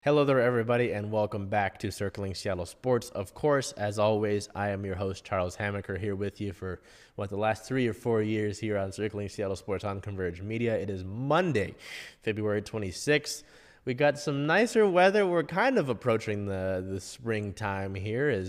Hello there, everybody, and welcome back to Circling Seattle Sports. Of course, as always, I am your host, Charles Hamaker, here with you for, the last 3 or 4 years here on Circling Seattle Sports on Converge Media. It is Monday, February 26th. We got some nicer weather. We're kind of approaching the springtime here.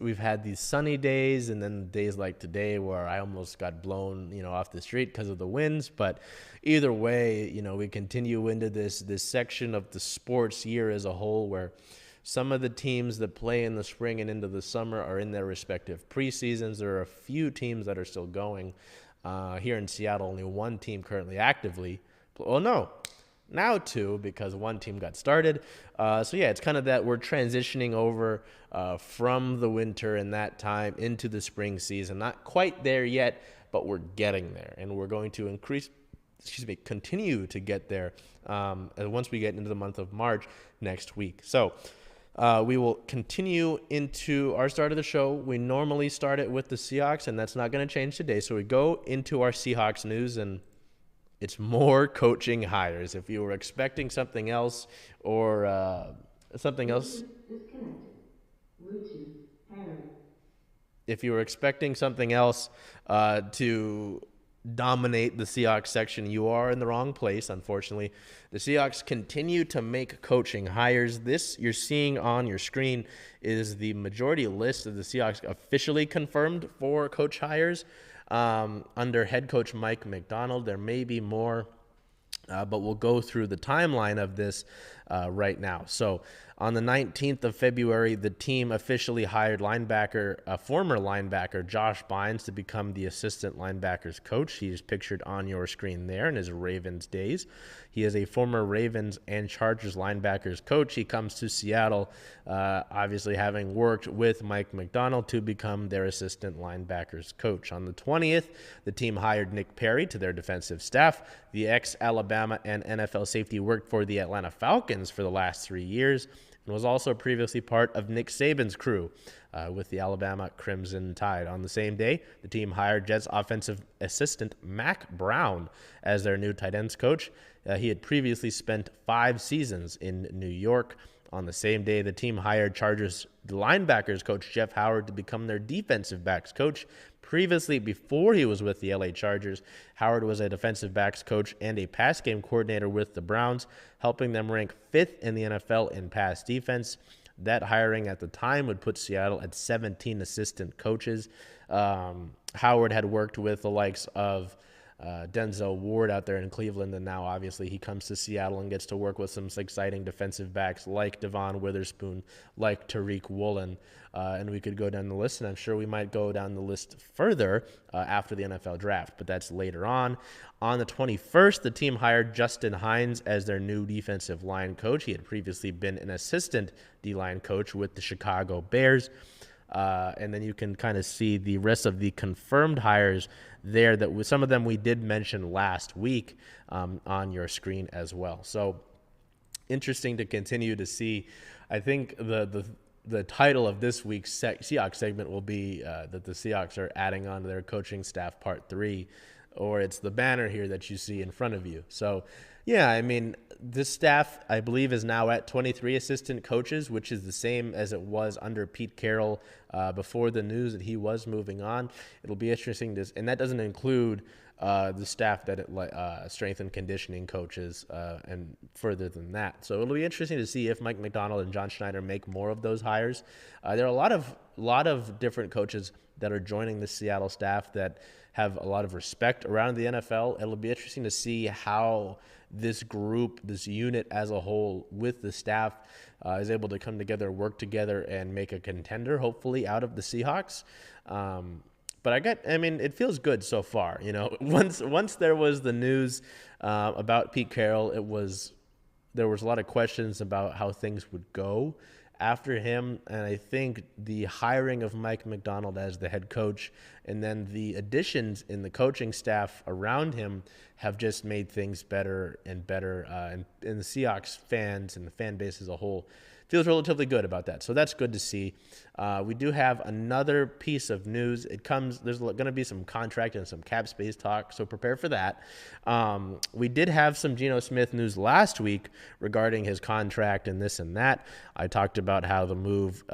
We've had these sunny days and then days like today where I almost got blown, off the street because of the winds. But either way, we continue into this section of the sports year as a whole where some of the teams that play in the spring and into the summer are in their respective preseasons. There are a few teams that are still going. Here in Seattle, only one team currently actively. Well, no. Now two, because one team got started. It's kind of that we're transitioning over from the winter and that time into the spring season. Not quite there yet, but we're getting there. And we're going to continue to get there once we get into the month of March next week. So we will continue into our start of the show. We normally start it with the Seahawks, and that's not going to change today. So we go into our Seahawks news, and it's more coaching hires. If you were expecting something else to dominate the Seahawks section, you are in the wrong place, unfortunately. The Seahawks continue to make coaching hires. This you're seeing on your screen is the majority list of the Seahawks officially confirmed for coach hires. Under head coach Mike Macdonald. There may be more, but we'll go through the timeline of this right now. So on the 19th of February, the team officially hired former linebacker Josh Bynes to become the assistant linebackers coach. He is pictured on your screen there in his Ravens days. He is a former Ravens and Chargers linebackers coach. He comes to Seattle, obviously having worked with Mike Macdonald to become their assistant linebackers coach. On the 20th, the team hired Nick Perry to their defensive staff. The ex-Alabama and NFL safety worked for the Atlanta Falcons for the last 3 years and was also previously part of Nick Saban's crew with the Alabama Crimson Tide. On the same day, the team hired Jets offensive assistant Mack Brown as their new tight ends coach. He had previously spent 5 seasons in New York. On the same day, the team hired Chargers linebackers coach Jeff Howard to become their defensive backs coach. Previously, before he was with the LA Chargers, Howard was a defensive backs coach and a pass game coordinator with the Browns, helping them rank 5th in the NFL in pass defense. That hiring at the time would put Seattle at 17 assistant coaches. Howard had worked with the likes of Denzel Ward out there in Cleveland, and now obviously he comes to Seattle and gets to work with some exciting defensive backs like Devon Witherspoon, like Tariq Woolen, and we could go down the list, and I'm sure we might go down the list further after the NFL draft, but that's later on. On the 21st, the team hired Justin Hines as their new defensive line coach. He had previously been an assistant D-line coach with the Chicago Bears. And then you can kind of see the rest of the confirmed hires there. That some of them we did mention last week on your screen as well. So interesting to continue to see. I think the title of this week's Seahawks segment will be that the Seahawks are adding on to their coaching staff part 3, or it's the banner here that you see in front of you. So yeah, I mean, this staff, I believe, is now at 23 assistant coaches, which is the same as it was under Pete Carroll before the news that he was moving on. It'll be interesting and that doesn't include the staff that strength and conditioning coaches and further than that. So it'll be interesting to see if Mike Macdonald and John Schneider make more of those hires. There are a lot of different coaches that are joining the Seattle staff that have a lot of respect around the NFL. It'll be interesting to see how this group, this unit as a whole with the staff is able to come together, work together, and make a contender, hopefully, out of the Seahawks. But it feels good so far. Once there was the news about Pete Carroll, there was a lot of questions about how things would go after him. And I think the hiring of Mike McDonald as the head coach and then the additions in the coaching staff around him have just made things better and better. And the Seahawks fans and the fan base as a whole feels relatively good about that. So that's good to see. We do have another piece of news. There's going to be some contract and some cap space talk, so prepare for that. We did have some Geno Smith news last week regarding his contract and this and that. I talked about how the move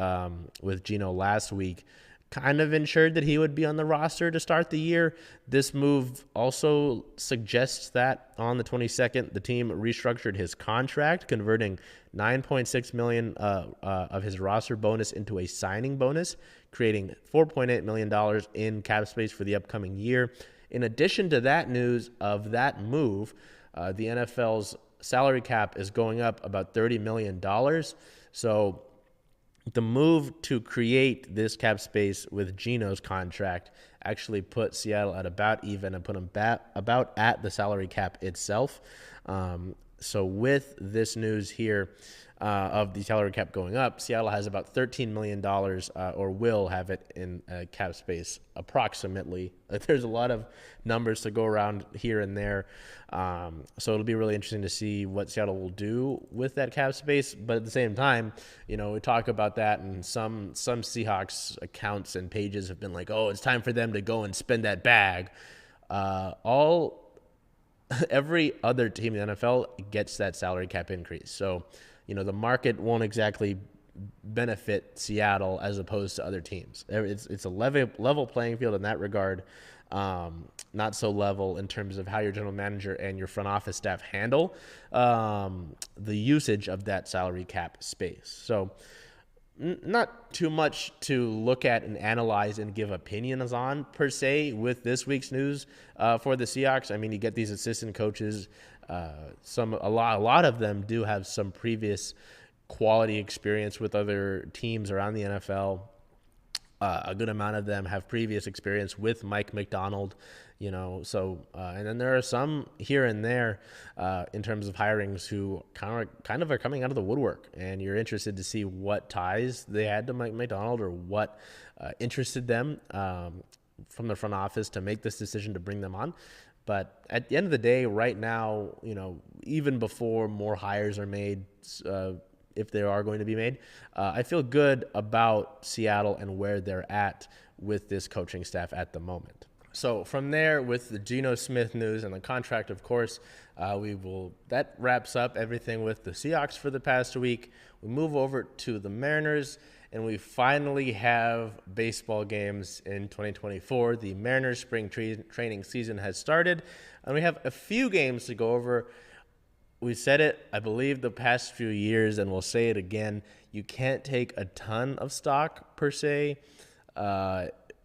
with Geno last week kind of ensured that he would be on the roster to start the year. This move also suggests that on the 22nd, the team restructured his contract, converting $9.6 million of his roster bonus into a signing bonus, creating $4.8 million in cap space for the upcoming year. In addition to that news of that move, the NFL's salary cap is going up about $30 million. So the move to create this cap space with Geno's contract actually put Seattle at about even and put them about at the salary cap itself. So with this news here of the salary cap going up, Seattle has about $13 million or will have it in cap space approximately. There's a lot of numbers to go around here and there. So it'll be really interesting to see what Seattle will do with that cap space. But at the same time, we talk about that, and some Seahawks accounts and pages have been like, oh, it's time for them to go and spend that bag. Every other team in the NFL gets that salary cap increase. So, the market won't exactly benefit Seattle as opposed to other teams. It's a level playing field in that regard. Not so level in terms of how your general manager and your front office staff handle the usage of that salary cap space. So not too much to look at and analyze and give opinions on per se with this week's news for the Seahawks. I mean, you get these assistant coaches. A lot of them do have some previous quality experience with other teams around the NFL. A good amount of them have previous experience with Mike McDonald, and then there are some here and there in terms of hirings who kind of are coming out of the woodwork, and you're interested to see what ties they had to Mike McDonald or what interested them from the front office to make this decision to bring them on. But at the end of the day, right now, even before more hires are made, if they are going to be made, I feel good about Seattle and where they're at with this coaching staff at the moment. So from there, with the Geno Smith news and the contract, of course, that wraps up everything with the Seahawks for the past week. We move over to the Mariners, and we finally have baseball games in 2024. The Mariners spring training season has started, and we have a few games to go over. We said it, I believe, the past few years, and we'll say it again. You can't take a ton of stock, per se,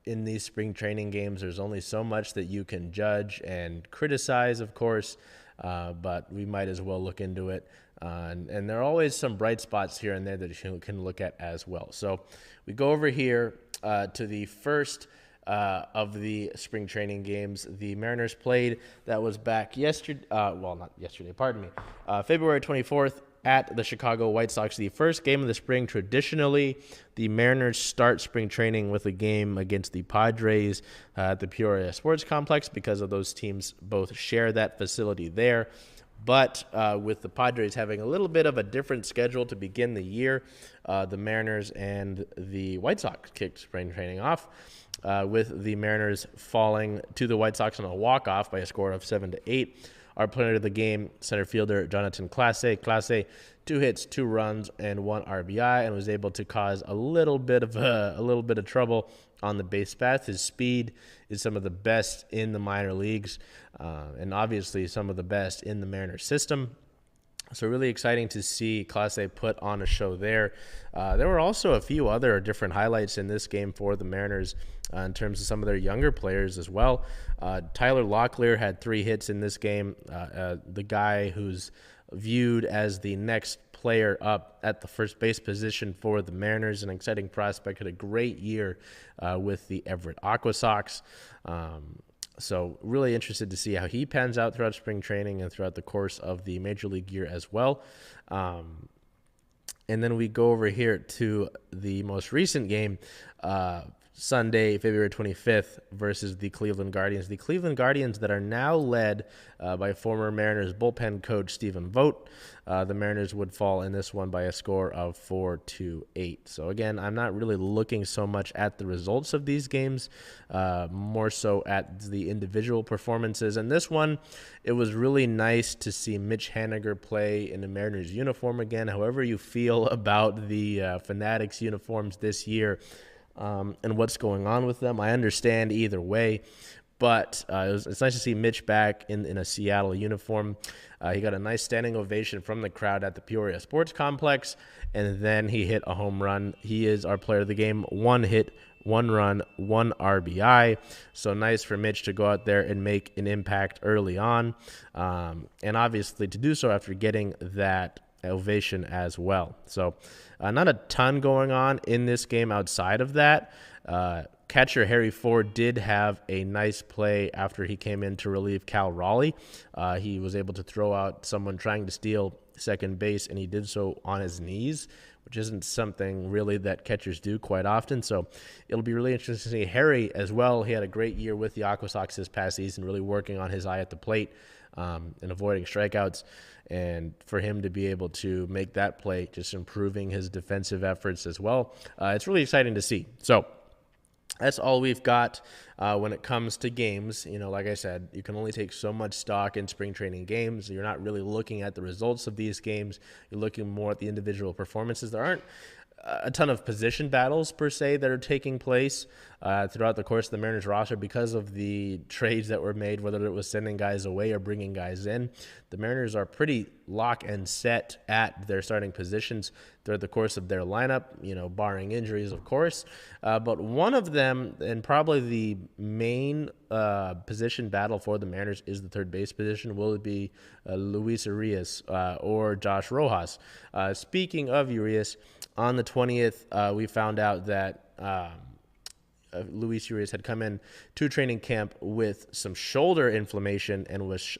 in these spring training games. There's only so much that you can judge and criticize, of course, but we might as well look into it. And there are always some bright spots here and there that you can look at as well. So we go over here to the first of the spring training games the Mariners played. That was back yesterday. Not yesterday, pardon me. February 24th at the Chicago White Sox. The first game of the spring. Traditionally, the Mariners start spring training with a game against the Padres at the Peoria Sports Complex because of those teams both share that facility there. But with the Padres having a little bit of a different schedule to begin the year, the Mariners and the White Sox kicked spring training off, with the Mariners falling to the White Sox on a walk-off by a score of 7-8. Our player of the game, center fielder Jonathan Clase, 2 hits, 2 runs, and 1 RBI, and was able to cause a little bit of trouble on the base path. His speed is some of the best in the minor leagues, and obviously some of the best in the Mariners system. So really exciting to see Clase put on a show there. There were also a few other different highlights in this game for the Mariners in terms of some of their younger players as well. Tyler Locklear had 3 hits in this game. The guy who's viewed as the next player up at the first base position for the Mariners, an exciting prospect, had a great year with the Everett Aqua Sox. So really interested to see how he pans out throughout spring training and throughout the course of the Major League year as well. And then we go over here to the most recent game, Sunday, February 25th versus the Cleveland Guardians. The Cleveland Guardians that are now led by former Mariners bullpen coach Stephen Vogt. The Mariners would fall in this one by a score of 4-8. So again, I'm not really looking so much at the results of these games, more so at the individual performances. And this one, it was really nice to see Mitch Haniger play in the Mariners uniform again. However you feel about the Fanatics uniforms this year, and what's going on with them, I understand either way, but it's nice to see Mitch back in a Seattle uniform. He got a nice standing ovation from the crowd at the Peoria Sports Complex, and then he hit a home run. He is our player of the game. 1 hit, 1 run, 1 RBI. So nice for Mitch to go out there and make an impact early on, and obviously to do so after getting that ovation as well. So not a ton going on in this game outside of that. Catcher Harry Ford did have a nice play after he came in to relieve Cal Raleigh. He was able to throw out someone trying to steal second base, and he did so on his knees, which isn't something really that catchers do quite often. So it'll be really interesting to see Harry as well. He had a great year with the Aqua Sox this past season, really working on his eye at the plate and avoiding strikeouts. And for him to be able to make that play, just improving his defensive efforts as well, it's really exciting to see. So that's all we've got when it comes to games. You know, like I said, you can only take so much stock in spring training games. You're not really looking at the results of these games. You're looking more at the individual performances. There aren't a ton of position battles per se that are taking place throughout the course of the Mariners roster because of the trades that were made, whether it was sending guys away or bringing guys in. The Mariners are pretty lock and set at their starting positions throughout the course of their lineup, you know, barring injuries, of course. But one of them, and probably the main position battle for the Mariners, is the third base position. Will it be Luis Urias or Josh Rojas? Speaking of Urias, on the 20th, we found out that Luis Urias had come in to training camp with some shoulder inflammation and was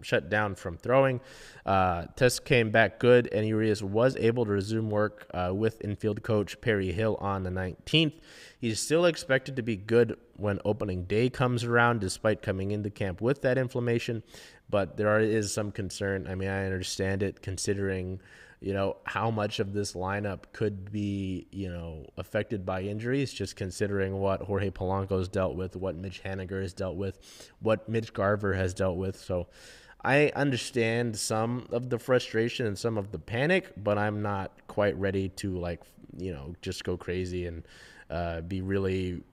shut down from throwing. Tests came back good, and Urias was able to resume work with infield coach Perry Hill on the 19th. He's still expected to be good when opening day comes around, despite coming into camp with that inflammation. But there is some concern. I mean, I understand it, considering how much of this lineup could be, affected by injuries, just considering what Jorge Polanco's dealt with, what Mitch Haniger has dealt with, what Mitch Garver has dealt with. So I understand some of the frustration and some of the panic, but I'm not quite ready to just go crazy and be really,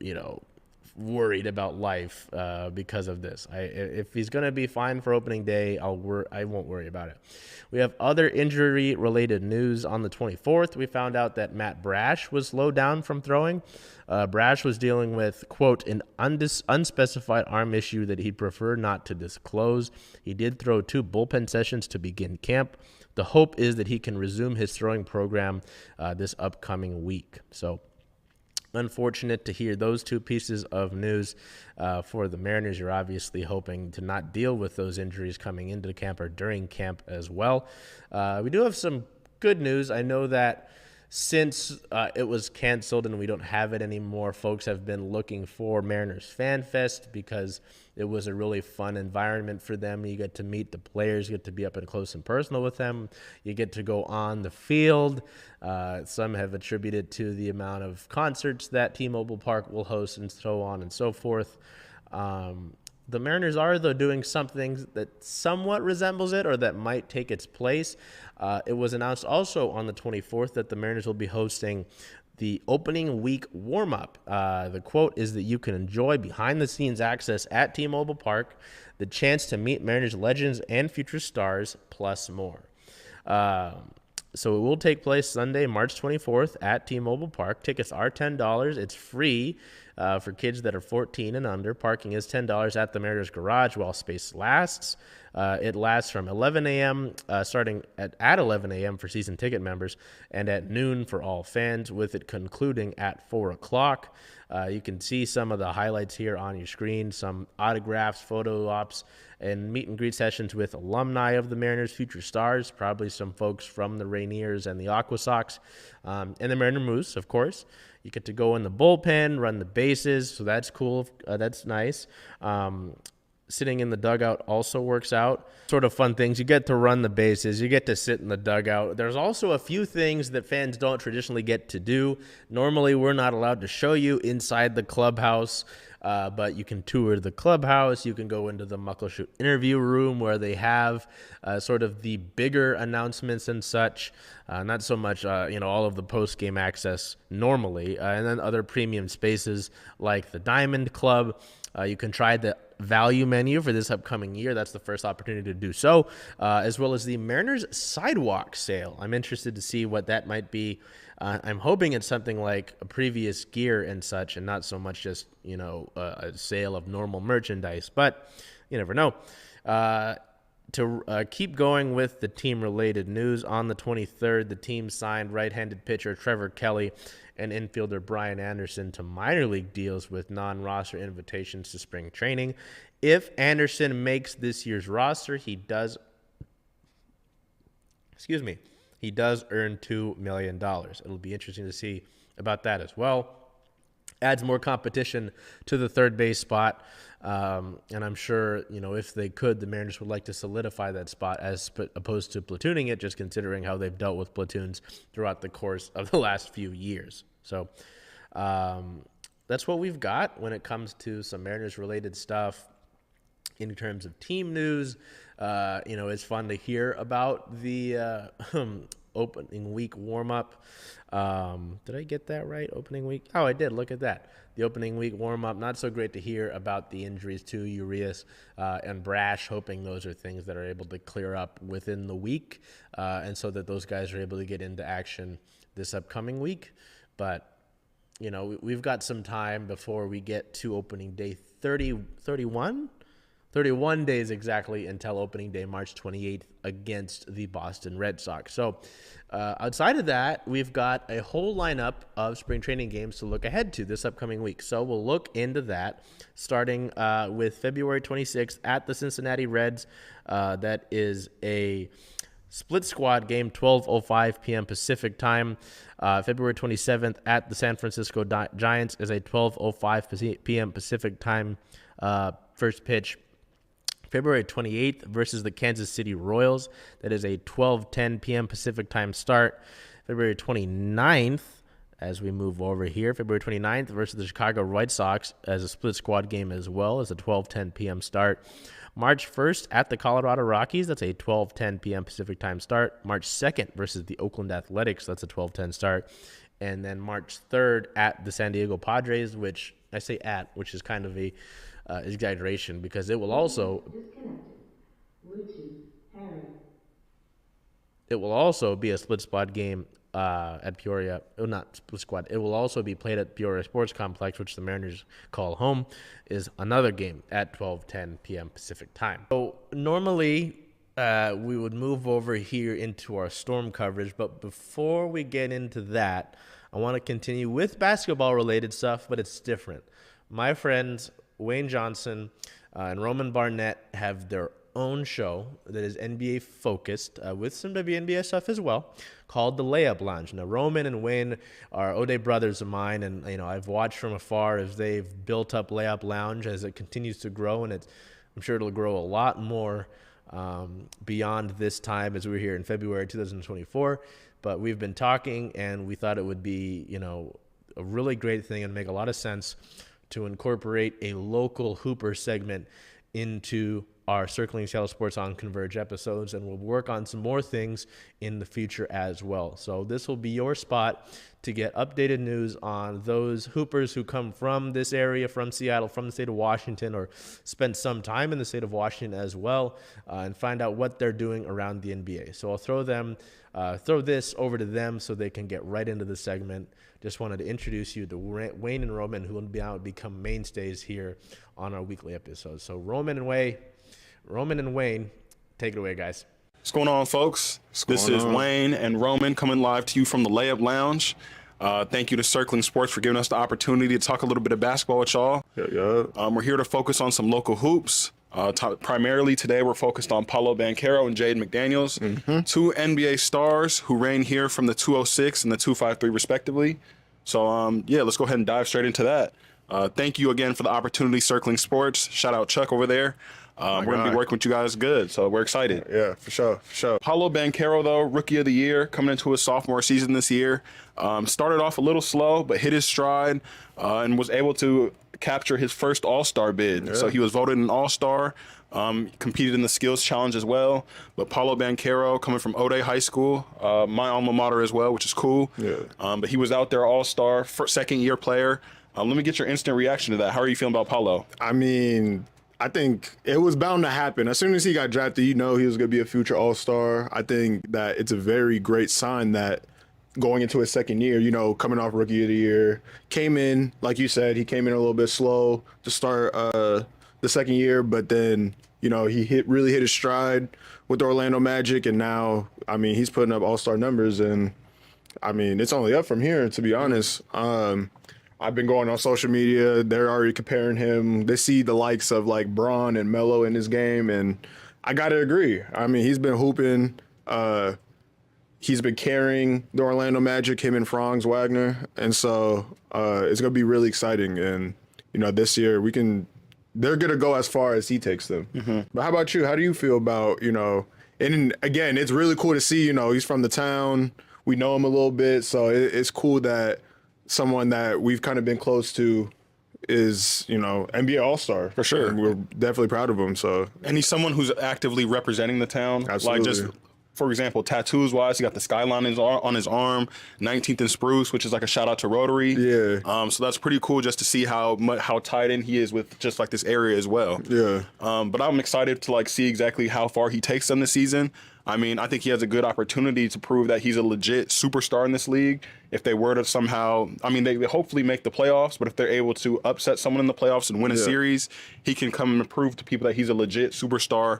worried about life because of this. If he's going to be fine for opening day, I won't worry about it. We have other injury-related news. On the 24th, we found out that Matt Brash was slowed down from throwing. Brash was dealing with, quote, an unspecified arm issue that he'd prefer not to disclose. He did throw 2 bullpen sessions to begin camp. The hope is that he can resume his throwing program this upcoming week. So unfortunate to hear those 2 pieces of news for the Mariners. You're obviously hoping to not deal with those injuries coming into camp or during camp as well. We do have some good news. I know that since it was canceled and we don't have it anymore, folks have been looking for Mariners Fan Fest because it was a really fun environment for them. You get to meet the players, you get to be up and close and personal with them. You get to go on the field. Some have attributed to the amount of concerts that T-Mobile Park will host and so on and so forth. The Mariners are, though, doing something that somewhat resembles it or that might take its place. It was announced also on the 24th that the Mariners will be hosting the opening week warm-up. The quote is that you can enjoy behind-the-scenes access at T-Mobile Park, the chance to meet Mariners legends and future stars, plus more. So it will take place Sunday, March 24th at T-Mobile Park. Tickets are $10. It's free for kids that are 14 and under. Parking is $10 at the Mariners Garage while space lasts. It lasts from 11 a.m., starting at 11 a.m. for season ticket members, and at noon for all fans, with it concluding at 4 o'clock. You can see some of the highlights here on your screen, some autographs, photo ops, and meet and greet sessions with alumni of the Mariners, future stars, probably some folks from the Rainiers and the Aqua Sox, and the Mariner Moose, of course. You get to go in the bullpen, run the bases, so that's cool. That's nice. Sitting in the dugout also works out. Sort of fun things. You get to run the bases. You get to sit in the dugout. There's also a few things that fans don't traditionally get to do. Normally, we're not allowed to show you inside the clubhouse, but you can tour the clubhouse. You can go into the Muckleshoot interview room where they have sort of the bigger announcements and such. Not so much, all of the post-game access normally. And then other premium spaces like the Diamond Club. You can try the value menu for this upcoming year. That's the first opportunity to do so, as well as the Mariners Sidewalk sale. I'm interested to see what that might be. I'm hoping it's something like a previous gear and such, and not so much just, a sale of normal merchandise, but you never know. To keep going with the team-related news, on the 23rd, the team signed right-handed pitcher Trevor Kelly and infielder Brian Anderson to minor league deals with non-roster invitations to spring training. If Anderson makes this year's roster, he does earn $2 million. It'll be interesting to see about that as well. Adds more competition to the third base spot. And I'm sure, if they could, the Mariners would like to solidify that spot as opposed to platooning it, just considering how they've dealt with platoons throughout the course of the last few years. So that's what we've got when it comes to some Mariners-related stuff. In terms of team news, it's fun to hear about the opening week warm-up. Did I get that right? Opening week? Oh, I did. Look at that. The opening week warm-up. Not so great to hear about the injuries to Urias and Brash, hoping those are things that are able to clear up within the week, and so that those guys are able to get into action this upcoming week. But, we've got some time before we get to opening day 31 days exactly until opening day, March 28th, against the Boston Red Sox. So outside of that, we've got a whole lineup of spring training games to look ahead to this upcoming week. So we'll look into that, starting with February 26th at the Cincinnati Reds. That is a split squad game, 12:05 p.m. Pacific time. February 27th at the San Francisco Giants is a 12:05 p.m. Pacific time first pitch. February 28th versus the Kansas City Royals. That is a 12:10 p.m. Pacific time start. February 29th, as we move over here, February 29th versus the Chicago White Sox as a split squad game as well, as a 12:10 p.m. start. March 1st at the Colorado Rockies. That's a 12:10 p.m. Pacific time start. March 2nd versus the Oakland Athletics. That's a 12:10 start. And then March 3rd at the San Diego Padres, which I say at, which is kind of a exaggeration, because it will also be a split squad game at Peoria. Oh, not split squad. It will also be played at Peoria Sports Complex, which the Mariners call home, is another game at 12:10 p.m. Pacific time. So normally we would move over here into our Storm coverage, but before we get into that, I want to continue with basketball-related stuff, but it's different. My friends Wayne Johnson and Roman Barnett have their own show that is NBA focused, with some WNBA stuff as well, called The Layup Lounge. Now, Roman and Wayne are O'Day brothers of mine, and I've watched from afar as they've built up Layup Lounge as it continues to grow, and I'm sure it'll grow a lot more beyond this time as we're here in February 2024. But we've been talking, and we thought it would be a really great thing and make a lot of sense to incorporate a local hooper segment into our Circling Seattle Sports on Converge episodes, and we'll work on some more things in the future as well. So this will be your spot to get updated news on those hoopers who come from this area, from Seattle, from the state of Washington, or spend some time in the state of Washington as well, and find out what they're doing around the NBA. So I'll throw this over to them so they can get right into the segment. Just wanted to introduce you to Wayne and Roman, who will now become mainstays here on our weekly episodes. So Roman and Wayne, take it away, guys. What's going on, folks? This is Wayne and Roman coming live to you from the Layup Lounge. Thank you to Circling Sports for giving us the opportunity to talk a little bit of basketball with y'all. We're here to focus on some local hoops. Primarily today, we're focused on Paolo Banchero and Jaden McDaniels, two NBA stars who reign here from the 206 and the 253 respectively. So, let's go ahead and dive straight into that. Thank you again for the opportunity, Circling Sports. Shout out Chuck over there. We're going to be working with you guys good, so we're excited. Yeah, for sure. Paolo Banchero, though, Rookie of the Year, coming into his sophomore season this year. Started off a little slow, but hit his stride and was able to capture his first All-Star bid. Yeah. So he was voted an All-Star, competed in the Skills Challenge as well. But Paolo Banchero, coming from Ode High School, my alma mater as well, which is cool. Yeah. But he was out there All-Star, second-year player. Let me get your instant reaction to that. How are you feeling about Paolo? I mean, I think it was bound to happen. As soon as he got drafted, he was going to be a future All-Star. I think that it's a very great sign that going into his second year, coming off Rookie of the Year, came in, like you said, he came in a little bit slow to start the second year, but then, he really hit his stride with the Orlando Magic, and now, he's putting up All-Star numbers, and, it's only up from here, to be honest. I've been going on social media. They're already comparing him. They see the likes of like Braun and Melo in his game, and I got to agree. He's been hooping. He's been carrying the Orlando Magic, him and Franz Wagner, and so it's gonna be really exciting. And this year they're gonna go as far as he takes them. But how about you? How do you feel about And again, it's really cool to see. He's from the town. We know him a little bit, so it's cool that someone that we've kind of been close to is, NBA All-Star. For sure. And we're definitely proud of him. And he's someone who's actively representing the town. Absolutely. Like, just, for example, tattoos-wise, he got the skyline on his arm, 19th and Spruce, which is like a shout-out to Rotary. Yeah. So that's pretty cool just to see how tied in he is with just like this area as well. Yeah. But I'm excited to see exactly how far he takes them this season. I think he has a good opportunity to prove that he's a legit superstar in this league. If they were to somehow, they hopefully make the playoffs, but if they're able to upset someone in the playoffs and win a series, he can come and prove to people that he's a legit superstar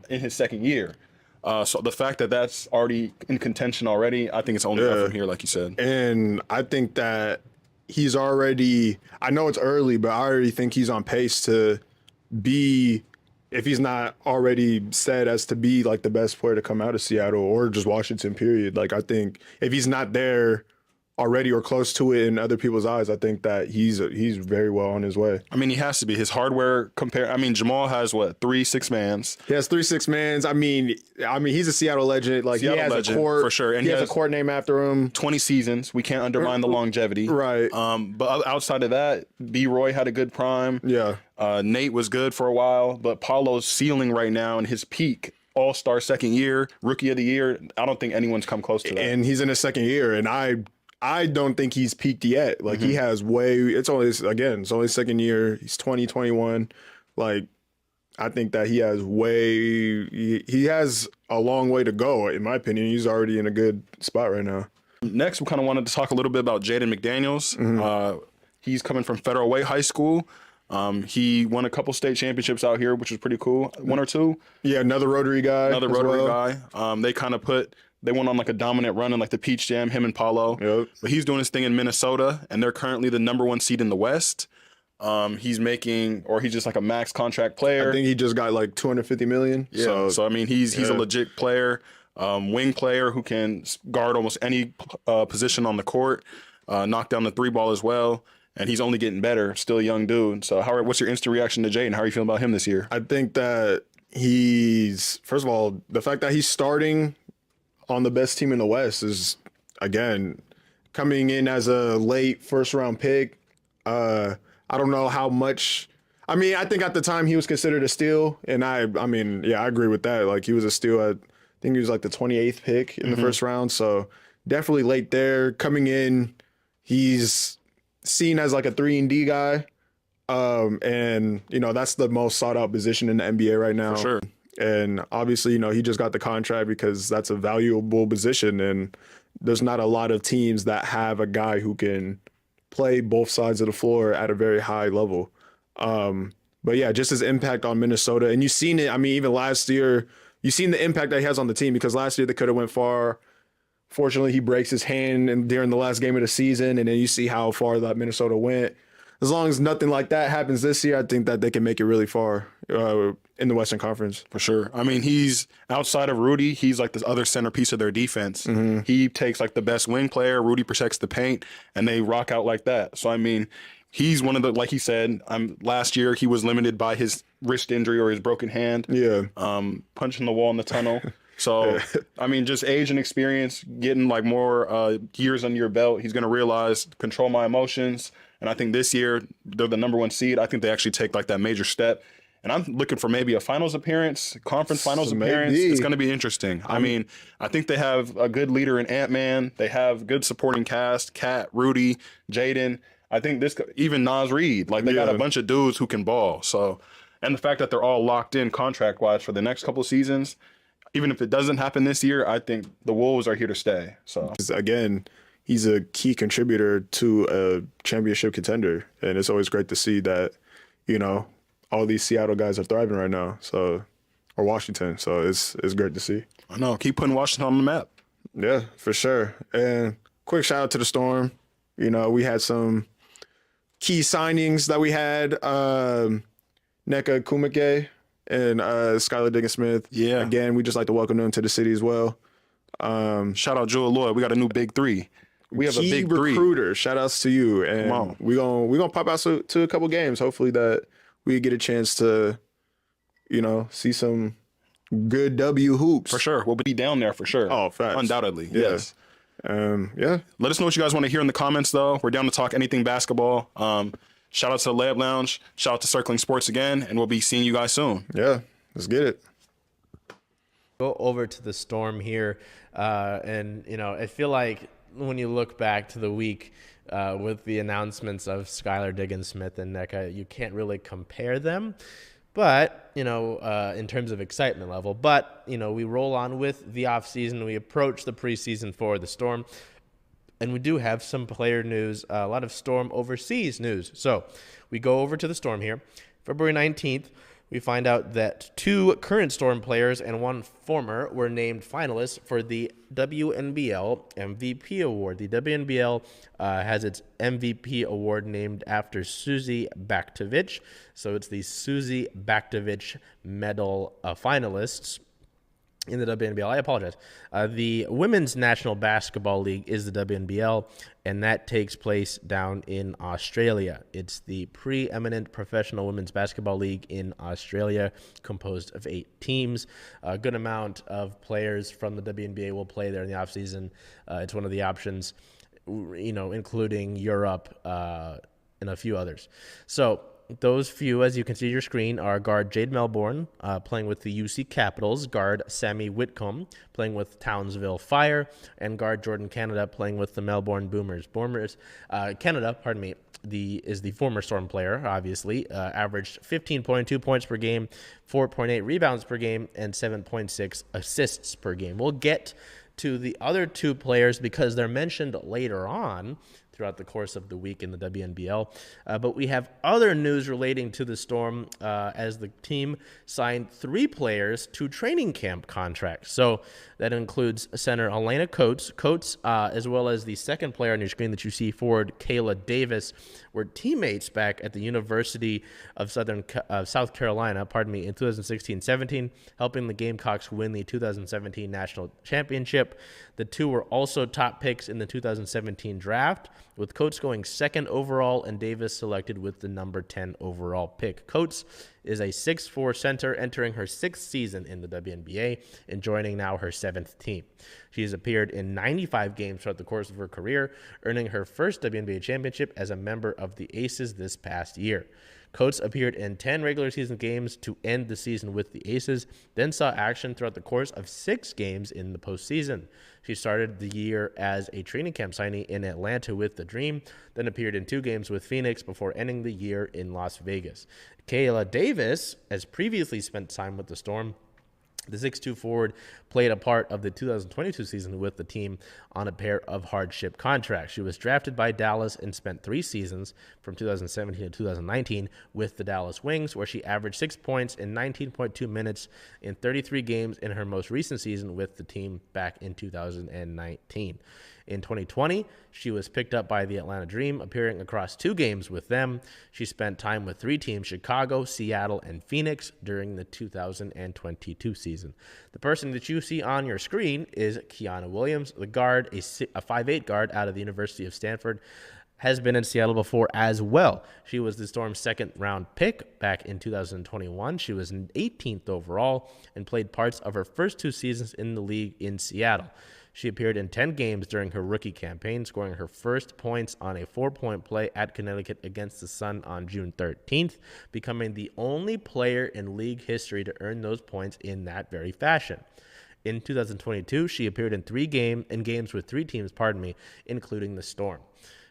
in his second year. So the fact that that's already in contention already, I think it's only up from here, like you said. And I think that he's already, I know it's early, but I already think he's on pace to be, if he's not already said as to be like the best player to come out of Seattle or just Washington, period. Like, I think if he's not there already or close to it in other people's eyes, I think that he's very well on his way. He has to be. His hardware Jamal has 3 6-mans. He has 3 6-mans. He's a Seattle legend. Like, Seattle he has legend, a court for sure, and he has a court named after him. 20 seasons. We can't undermine the longevity, right? But outside of that, B. Roy had a good prime. Yeah. Nate was good for a while, but Paulo's ceiling right now and his peak. All-Star second year, Rookie of the Year. I don't think anyone's come close to that. And he's in his second year, and I don't think he's peaked yet. Like, he has it's only second year. He's 21. Like, I think that he has a long way to go, in my opinion. He's already in a good spot right now. Next, we kind of wanted to talk a little bit about Jaden McDaniels. He's coming from Federal Way High School. He won a couple state championships out here, which was pretty cool. 1 or 2. Yeah, another Rotary guy. They went on like a dominant run in like the Peach Jam, him and Paulo. Yep. But he's doing his thing in Minnesota, and they're currently the #1 seed in the West. He's just like a max contract player. I think he just got like $250 million. Yeah. So he's a legit player, wing player who can guard almost any position on the court, knock down the 3 ball as well. And he's only getting better. Still a young dude. So what's your instant reaction to Jaden? How are you feeling about him this year? I think that first of all, the fact that he's starting on the best team in the West is, again, coming in as a late first-round pick. I don't know how much I mean, I think at the time he was considered a steal, and I mean, yeah, I agree with that. Like, he was a steal I think he was like the 28th pick in the first round, so definitely late there. Coming in, he's seen as like a 3-and-D guy, and that's the most sought out position in the NBA right now. For sure. And obviously, he just got the contract because that's a valuable position, and there's not a lot of teams that have a guy who can play both sides of the floor at a very high level. But yeah, just his impact on Minnesota, and you've seen it. I mean, even last year, you've seen the impact that he has on the team, because last year they could have went far. Fortunately, he breaks his hand during the last game of the season, and then you see how far that Minnesota went. As long as nothing like that happens this year, I think that they can make it really far in the Western Conference. For sure. I mean, he's outside of Rudy, he's like this other centerpiece of their defense. He takes like the best wing player, Rudy protects the paint, and they rock out like that. So, I mean, he's one of the, like he said, last year he was limited by his wrist injury or his broken hand. Yeah. Punching the wall in the tunnel. So, I mean, just age and experience, getting like more years under your belt, he's going to realize, control my emotions. And I think this year, they're the number 1 seed. I think they actually take like that major step. And I'm looking for maybe a finals appearance, conference finals appearance. It's going to be interesting. I mean, I think they have a good leader in Ant-Man. They have good supporting cast, Kat, Rudy, Jaden. I think even Nas Reed, like they got a bunch of dudes who can ball. So, and the fact that they're all locked in contract-wise for the next couple of seasons, even if it doesn't happen this year, I think the Wolves are here to stay. So again, he's a key contributor to a championship contender, and it's always great to see that, all these Seattle guys are thriving right now. So, or Washington. So it's great to see. I know, keep putting Washington on the map. Yeah, for sure. And quick shout out to the Storm. We had some key signings that we had. Neka Kumike and Skylar Diggins-Smith. Yeah. Again, we just like to welcome them to the city as well. Shout out Joel Lloyd. We got a new big 3. We have a big 3. Recruiter. Shout outs to you. And we're gonna pop out to a couple games. Hopefully that we get a chance to, see some good W hoops. For sure. We'll be down there for sure. Oh, facts. Undoubtedly. Yeah. Yes. Yeah. Let us know what you guys want to hear in the comments, though. We're down to talk anything basketball. Shout out to the Layup Lounge. Shout out to Circling Sports again, and we'll be seeing you guys soon. Yeah, let's get it. Go over to the Storm here, and I feel like when you look back to the week with the announcements of Skylar Diggins-Smith and NECA, you can't really compare them. But, in terms of excitement level, we roll on with the offseason. We approach the preseason for the Storm, and we do have some player news, a lot of Storm overseas news. So we go over to the Storm here. February 19th, we find out that 2 current Storm players and 1 former were named finalists for the WNBL MVP award. The WNBL has its MVP award named after Susie Baktovich. So it's the Susie Baktovich Medal finalists in the WNBL. I apologize. The Women's National Basketball League is the WNBL, and that takes place down in Australia. It's the preeminent professional women's basketball league in Australia, composed of 8 teams. A good amount of players from the WNBA will play there in the offseason. It's one of the options, including Europe and a few others. So those few, as you can see on your screen, are guard Jade Melbourne, playing with the UC Capitals, guard Sammy Whitcomb, playing with Townsville Fire, and guard Jordan Canada, playing with the Melbourne Boomers. Canada, is the former Storm player, obviously, averaged 15.2 points per game, 4.8 rebounds per game, and 7.6 assists per game. We'll get to the other 2 players because they're mentioned later on throughout the course of the week in the WNBL. But we have other news relating to the Storm as the team signed 3 players to training camp contracts. So that includes center Elena Coates, as well as the second player on your screen that you see, forward Kayla Davis, were teammates back at the University of South Carolina, in 2016-17, helping the Gamecocks win the 2017 national championship. The 2 were also top picks in the 2017 draft, with Coates going 2nd overall and Davis selected with the number 10 overall pick. Coates is a 6'4" center entering her 6th season in the WNBA and joining now her 7th team. She has appeared in 95 games throughout the course of her career, earning her first WNBA championship as a member of the Aces this past year. Coates appeared in 10 regular season games to end the season with the Aces, then saw action throughout the course of 6 games in the postseason. She started the year as a training camp signee in Atlanta with the Dream, then appeared in 2 games with Phoenix before ending the year in Las Vegas. Kayla Davis has previously spent time with the Storm. The 6'2" forward played a part of the 2022 season with the team on a pair of hardship contracts. She was drafted by Dallas and spent 3 seasons from 2017 to 2019 with the Dallas Wings, where she averaged 6 points in 19.2 minutes in 33 games in her most recent season with the team back in 2019. In 2020, she was picked up by the Atlanta Dream, appearing across 2 games with them. She spent time with 3 teams, Chicago, Seattle, and Phoenix, during the 2022 season. The person that you see on your screen is Kiana Williams, the guard, a 5'8" guard out of the University of Stanford. Has been in Seattle before as well. She was the Storm's 2nd-round pick back in 2021. She was 18th overall and played parts of her first 2 seasons in the league in Seattle. She appeared in 10 games during her rookie campaign, scoring her first points on a 4-point play at Connecticut against the Sun on June 13th, becoming the only player in league history to earn those points in that very fashion. In 2022, she appeared in games with 3 teams, including the Storm.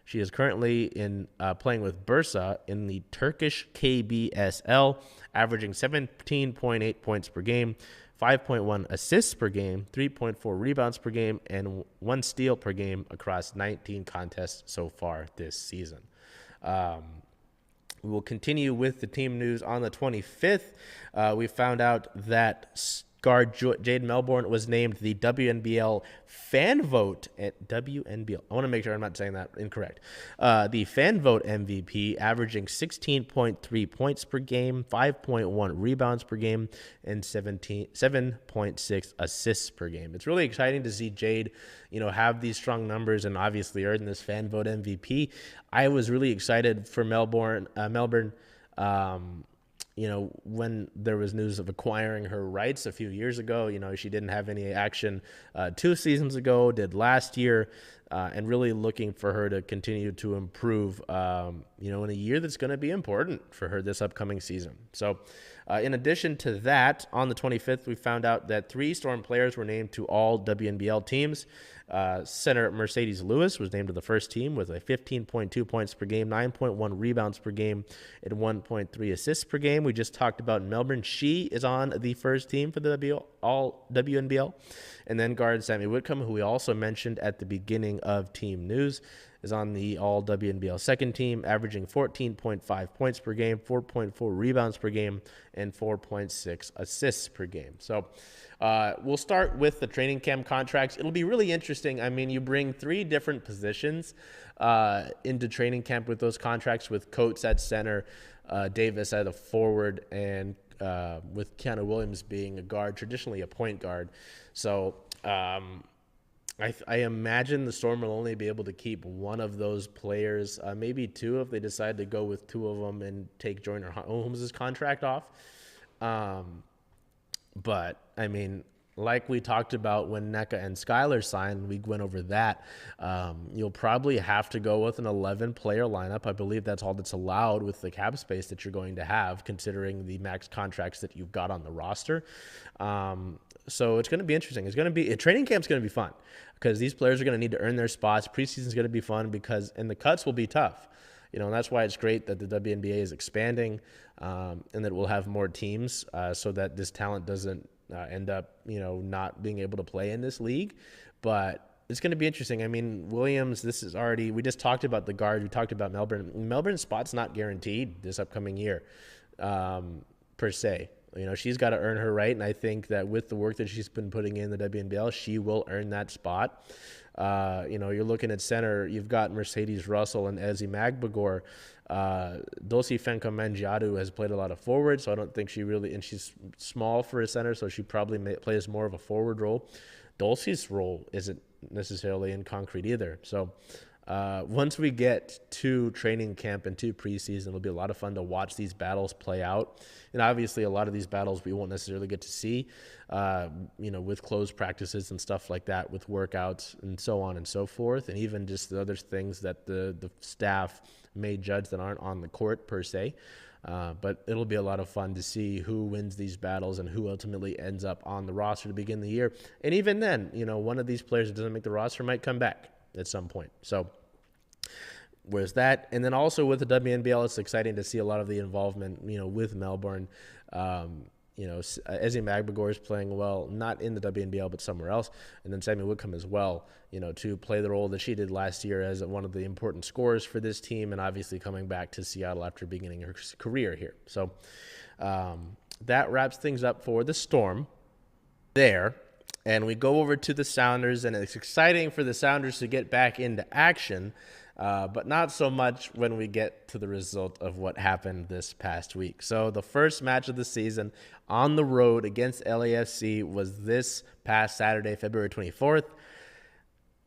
She is currently playing with Bursa in the Turkish KBSL, averaging 17.8 points per game, 5.1 assists per game, 3.4 rebounds per game, and 1 steal per game across 19 contests so far this season. We will continue with the team news on the 25th. We found out that guard Jade Melbourne was named the WNBL fan vote at WNBL. I want to make sure I'm not saying that incorrect. The fan vote MVP, averaging 16.3 points per game, 5.1 rebounds per game, and 7.6 assists per game. It's really exciting to see Jade, have these strong numbers and obviously earn this fan vote MVP. I was really excited for Melbourne. When there was news of acquiring her rights a few years ago, she didn't have any action 2 seasons ago, did last year, and really looking for her to continue to improve, in a year that's going to be important for her this upcoming season. So in addition to that, on the 25th, we found out that 3 Storm players were named to all WNBL teams. Center Mercedes Lewis was named to the first team with a 15.2 points per game, 9.1 rebounds per game, and 1.3 assists per game. We just talked about Melbourne. She is on the first team for the all WNBL. And then guard Sammy Whitcomb, who we also mentioned at the beginning of team news, is on the all WNBL second team, averaging 14.5 points per game, 4.4 rebounds per game, and 4.6 assists per game. So we'll start with the training camp contracts. It'll be really interesting. I mean, you bring 3 different positions into training camp with those contracts, with Coates at center, Davis at a forward, and with Kiana Williams being a guard, traditionally a point guard. So I imagine the Storm will only be able to keep one of those players, maybe 2 if they decide to go with 2 of them and take Joyner Holmes' contract off. But, I mean, like we talked about when NECA and Skylar signed, we went over that. You'll probably have to go with an 11-player lineup. I believe that's all that's allowed with the cap space that you're going to have, considering the max contracts that you've got on the roster. So it's going to be interesting. Training camp's going to be fun because these players are going to need to earn their spots. Preseason's going to be fun and the cuts will be tough. And that's why it's great that the WNBA is expanding and that we'll have more teams so that this talent doesn't end up, not being able to play in this league. But it's going to be interesting. I mean, Williams, we just talked about the guard. We talked about Melbourne. Melbourne's spot's not guaranteed this upcoming year per se. She's got to earn her right, and I think that with the work that she's been putting in the WNBL, she will earn that spot. You're looking at center. You've got Mercedes Russell and Ezi Magbagor. Dulcie Fenka-Mangiadu has played a lot of forward, so I don't think she really – and she's small for a center, so she probably plays more of a forward role. Dulcie's role isn't necessarily in concrete either. So once we get to training camp and to preseason, it'll be a lot of fun to watch these battles play out. And obviously a lot of these battles we won't necessarily get to see, with closed practices and stuff like that, with workouts and so on and so forth, and even just the other things that the staff may judge that aren't on the court per se. But it'll be a lot of fun to see who wins these battles and who ultimately ends up on the roster to begin the year. And even then, one of these players that doesn't make the roster might come back at some point. So where's that? And then also with the WNBL, it's exciting to see a lot of the involvement, with Melbourne. Ezzy Magbagor is playing well, not in the WNBL, but somewhere else. And then Sammy Whitcomb as well, to play the role that she did last year as one of the important scorers for this team, and obviously coming back to Seattle after beginning her career here. So that wraps things up for the Storm there. And we go over to the Sounders, and it's exciting for the Sounders to get back into action, but not so much when we get to the result of what happened this past week. So the first match of the season on the road against LAFC was this past Saturday, February 24th.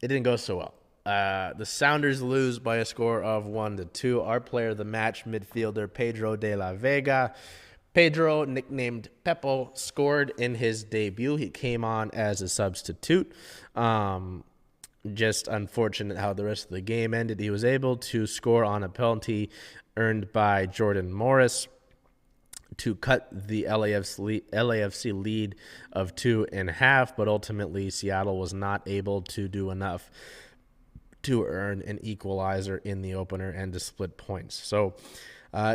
It didn't go so well. The Sounders lose by a score of 1-2. Our player of the match, midfielder Pedro de la Vega. Pedro, nicknamed Pepo, scored in his debut. He came on as a substitute. Just unfortunate how the rest of the game ended. He was able to score on a penalty earned by Jordan Morris to cut the LAFC lead of 2.5, but ultimately Seattle was not able to do enough to earn an equalizer in the opener and to split points. So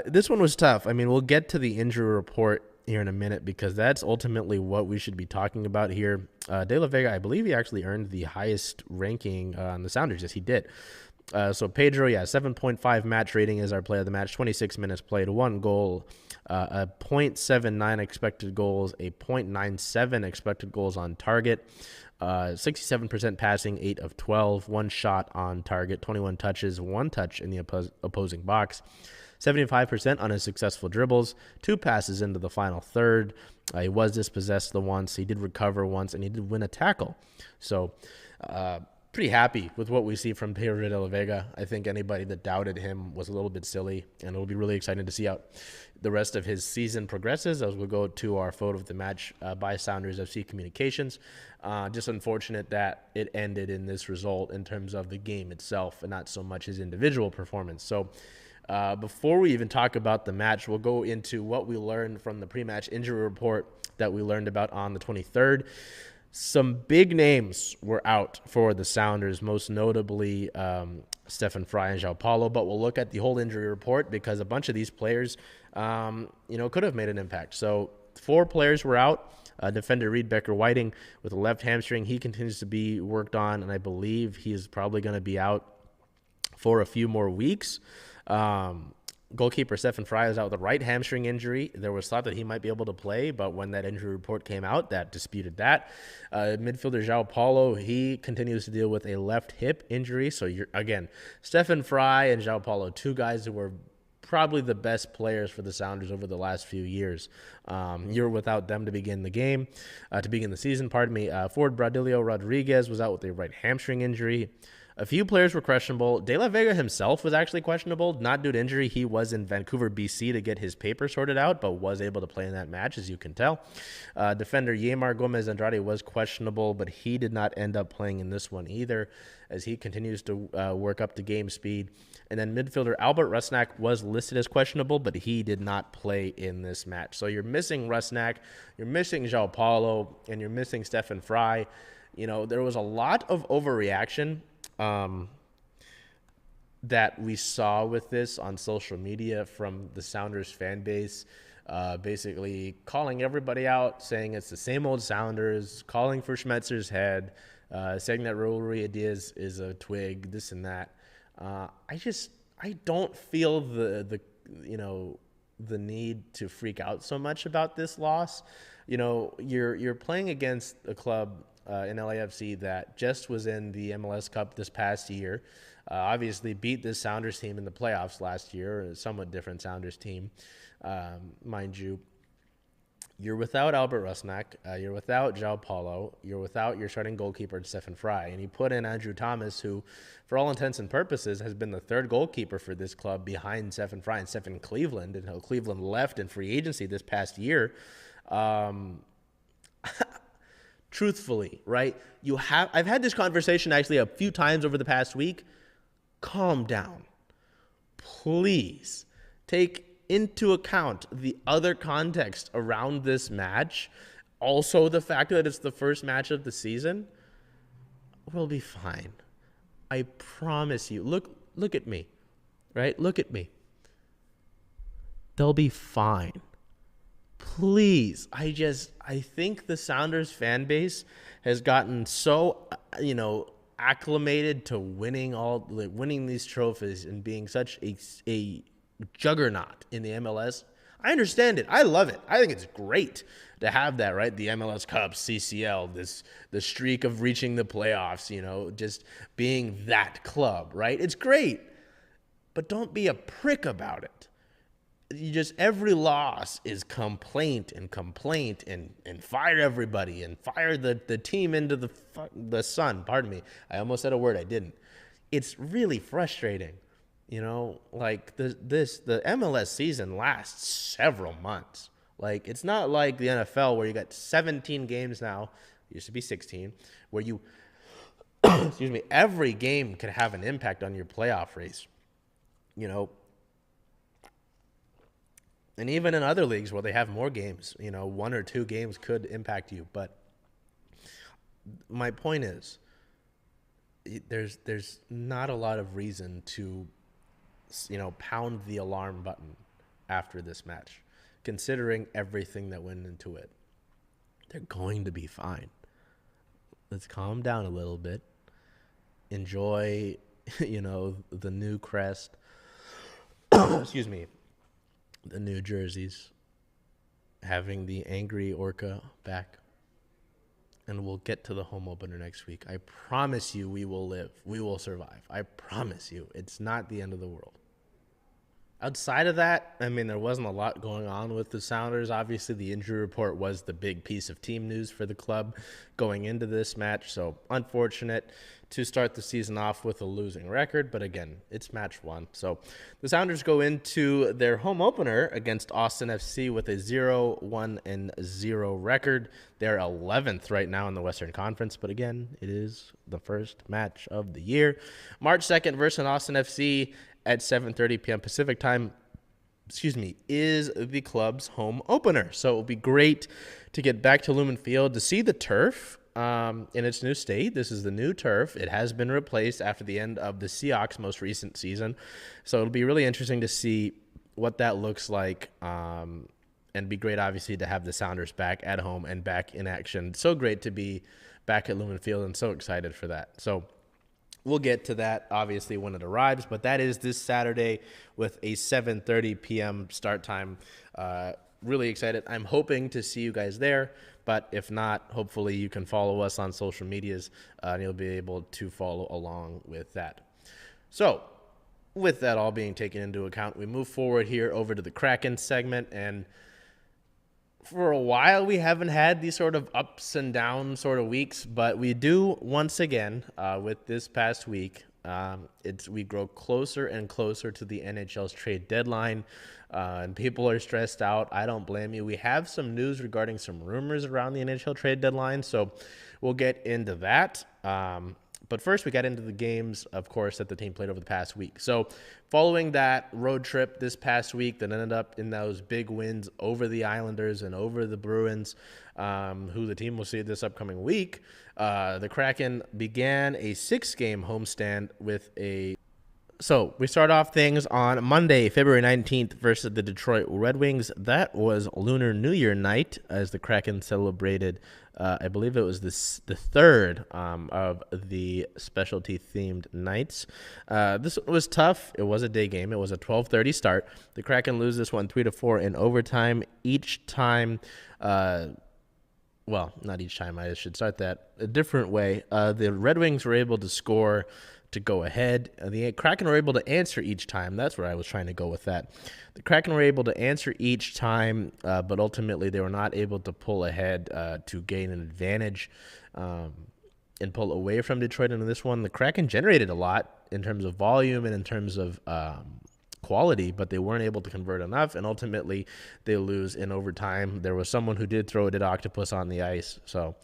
this one was tough. I mean, we'll get to the injury report here in a minute because that's ultimately what we should be talking about here. De La Vega, I believe he actually earned the highest ranking on the Sounders. Yes, he did. So Pedro, 7.5 match rating is our player of the match, 26 minutes played, 1 goal, a .79 expected goals, a .97 expected goals on target, 67% passing, 8 of 12, 1 shot on target, 21 touches, 1 touch in the opposing box, 75% on his successful dribbles, 2 passes into the final third. He was dispossessed once. He did recover once, and he did win a tackle. So pretty happy with what we see from Pedro de la Vega. I think anybody that doubted him was a little bit silly, and it'll be really exciting to see how the rest of his season progresses as we'll go to our photo of the match by Sounders FC Communications. Just unfortunate that it ended in this result in terms of the game itself and not so much his individual performance. So before we even talk about the match, we'll go into what we learned from the pre-match injury report that we learned about on the 23rd. Some big names were out for the Sounders, most notably Stefan Frei and João Paulo, but we'll look at the whole injury report because a bunch of these players, could have made an impact. So 4 players were out. Defender Reed Becker-Whiting with a left hamstring. He continues to be worked on, and I believe he is probably going to be out for a few more weeks. Goalkeeper Stefan Frei is out with a right hamstring injury. There was thought that he might be able to play, but when that injury report came out, that disputed that. Midfielder João Paulo, he continues to deal with a left hip injury. So, Stefan Frei and João Paulo, 2 guys who were probably the best players for the Sounders over the last few years. You're without them to begin the season. Forward Bradilio Rodriguez was out with a right hamstring injury. A few players were questionable. De La Vega himself was actually questionable, not due to injury. He was in Vancouver, BC to get his papers sorted out, but was able to play in that match, as you can tell. Defender Yeimar Gomez Andrade was questionable, but he did not end up playing in this one either, as he continues to work up to game speed. And then midfielder Albert Rusnak was listed as questionable, but he did not play in this match. So you're missing Rusnak, you're missing João Paulo, and you're missing Stefan Frei. There was a lot of overreaction that we saw with this on social media from the Sounders fan base, basically calling everybody out, saying it's the same old Sounders, calling for Schmetzer's head, saying that Raul Ruiz is a twig, this and that. I don't feel the need to freak out so much about this loss. You're playing against a club in LAFC that just was in the MLS Cup this past year. Obviously beat this Sounders team in the playoffs last year, a somewhat different Sounders team, mind you. You're without Albert Rusnak, you're without João Paulo, you're without your starting goalkeeper, Stefan Frei, and you put in Andrew Thomas, who, for all intents and purposes, has been the 3rd goalkeeper for this club behind Stefan Frei and Stephen Cleveland, and Cleveland left in free agency this past year. Truthfully, right? I've had this conversation actually a few times over the past week. Calm down. Please take into account the other context around this match, also the fact that it's the first match of the season, we'll be fine. I promise you. Look at me, right? Look at me. They'll be fine. Please. I think the Sounders fan base has gotten so, acclimated to winning these trophies and being such a juggernaut in the MLS. I understand it. I love it. I think it's great to have that, right? The MLS Cup, CCL, the streak of reaching the playoffs, just being that club, right? It's great. But don't be a prick about it. Every loss is complaint and fire everybody and fire the team into the sun. Pardon me. I almost said a word I didn't. It's really frustrating. The MLS season lasts several months. It's not like the NFL where you got 17 games now. It used to be 16, where you, every game can have an impact on your playoff race. And even in other leagues where they have more games, 1 or 2 games could impact you. But my point is, there's not a lot of reason to, pound the alarm button after this match, considering everything that went into it. They're going to be fine. Let's calm down a little bit. Enjoy, the new crest. Excuse me. The new jerseys. Having the angry orca back. And we'll get to the home opener next week. I promise you we will live. We will survive. I promise you. It's not the end of the world. Outside of that, there wasn't a lot going on with the Sounders. Obviously, the injury report was the big piece of team news for the club going into this match. So, unfortunate to start the season off with a losing record. But again, it's match 1. So, the Sounders go into their home opener against Austin FC with a 0-1-0 record. They're 11th right now in the Western Conference. But again, it is the first match of the year. March 2nd versus Austin FC at 7:30 p.m. Pacific time, is the club's home opener. So it will be great to get back to Lumen Field to see the turf in its new state. This is the new turf. It has been replaced after the end of the Seahawks' most recent season. So it'll be really interesting to see what that looks like, and be great, obviously, to have the Sounders back at home and back in action. So great to be back at Lumen Field and so excited for that. So we'll get to that, obviously, when it arrives, but that is this Saturday with a 7:30 p.m. start time. Really excited. I'm hoping to see you guys there, but if not, hopefully you can follow us on social medias, and you'll be able to follow along with that. So, with that all being taken into account, we move forward here over to the Kraken segment, and for a while, we haven't had these sort of ups and down sort of weeks, but we do once again with this past week. We grow closer and closer to the NHL's trade deadline, and people are stressed out. I don't blame you. We have some news regarding some rumors around the NHL trade deadline, so we'll get into that. But first, we got into the games, of course, that the team played over the past week. So following that road trip this past week that ended up in those big wins over the Islanders and over the Bruins, who the team will see this upcoming week, the Kraken began a 6-game homestand with a... So we start off things on Monday, February 19th versus the Detroit Red Wings. That was Lunar New Year night as the Kraken celebrated, I believe it was the third of the specialty-themed nights. This was tough. It was a day game. It was a 12:30 start. The Kraken lose this one 3-4 in overtime. Each time... well, not each time. I should start that a different way. The Red Wings were able to score to go ahead. The Kraken were able to answer each time. That's where I was trying to go with that. The Kraken were able to answer each time, but ultimately they were not able to pull ahead to gain an advantage and pull away from Detroit. And in this one, the Kraken generated a lot in terms of volume and in terms of quality, but they weren't able to convert enough, and ultimately they lose in overtime. There was someone who did throw a dead octopus on the ice, so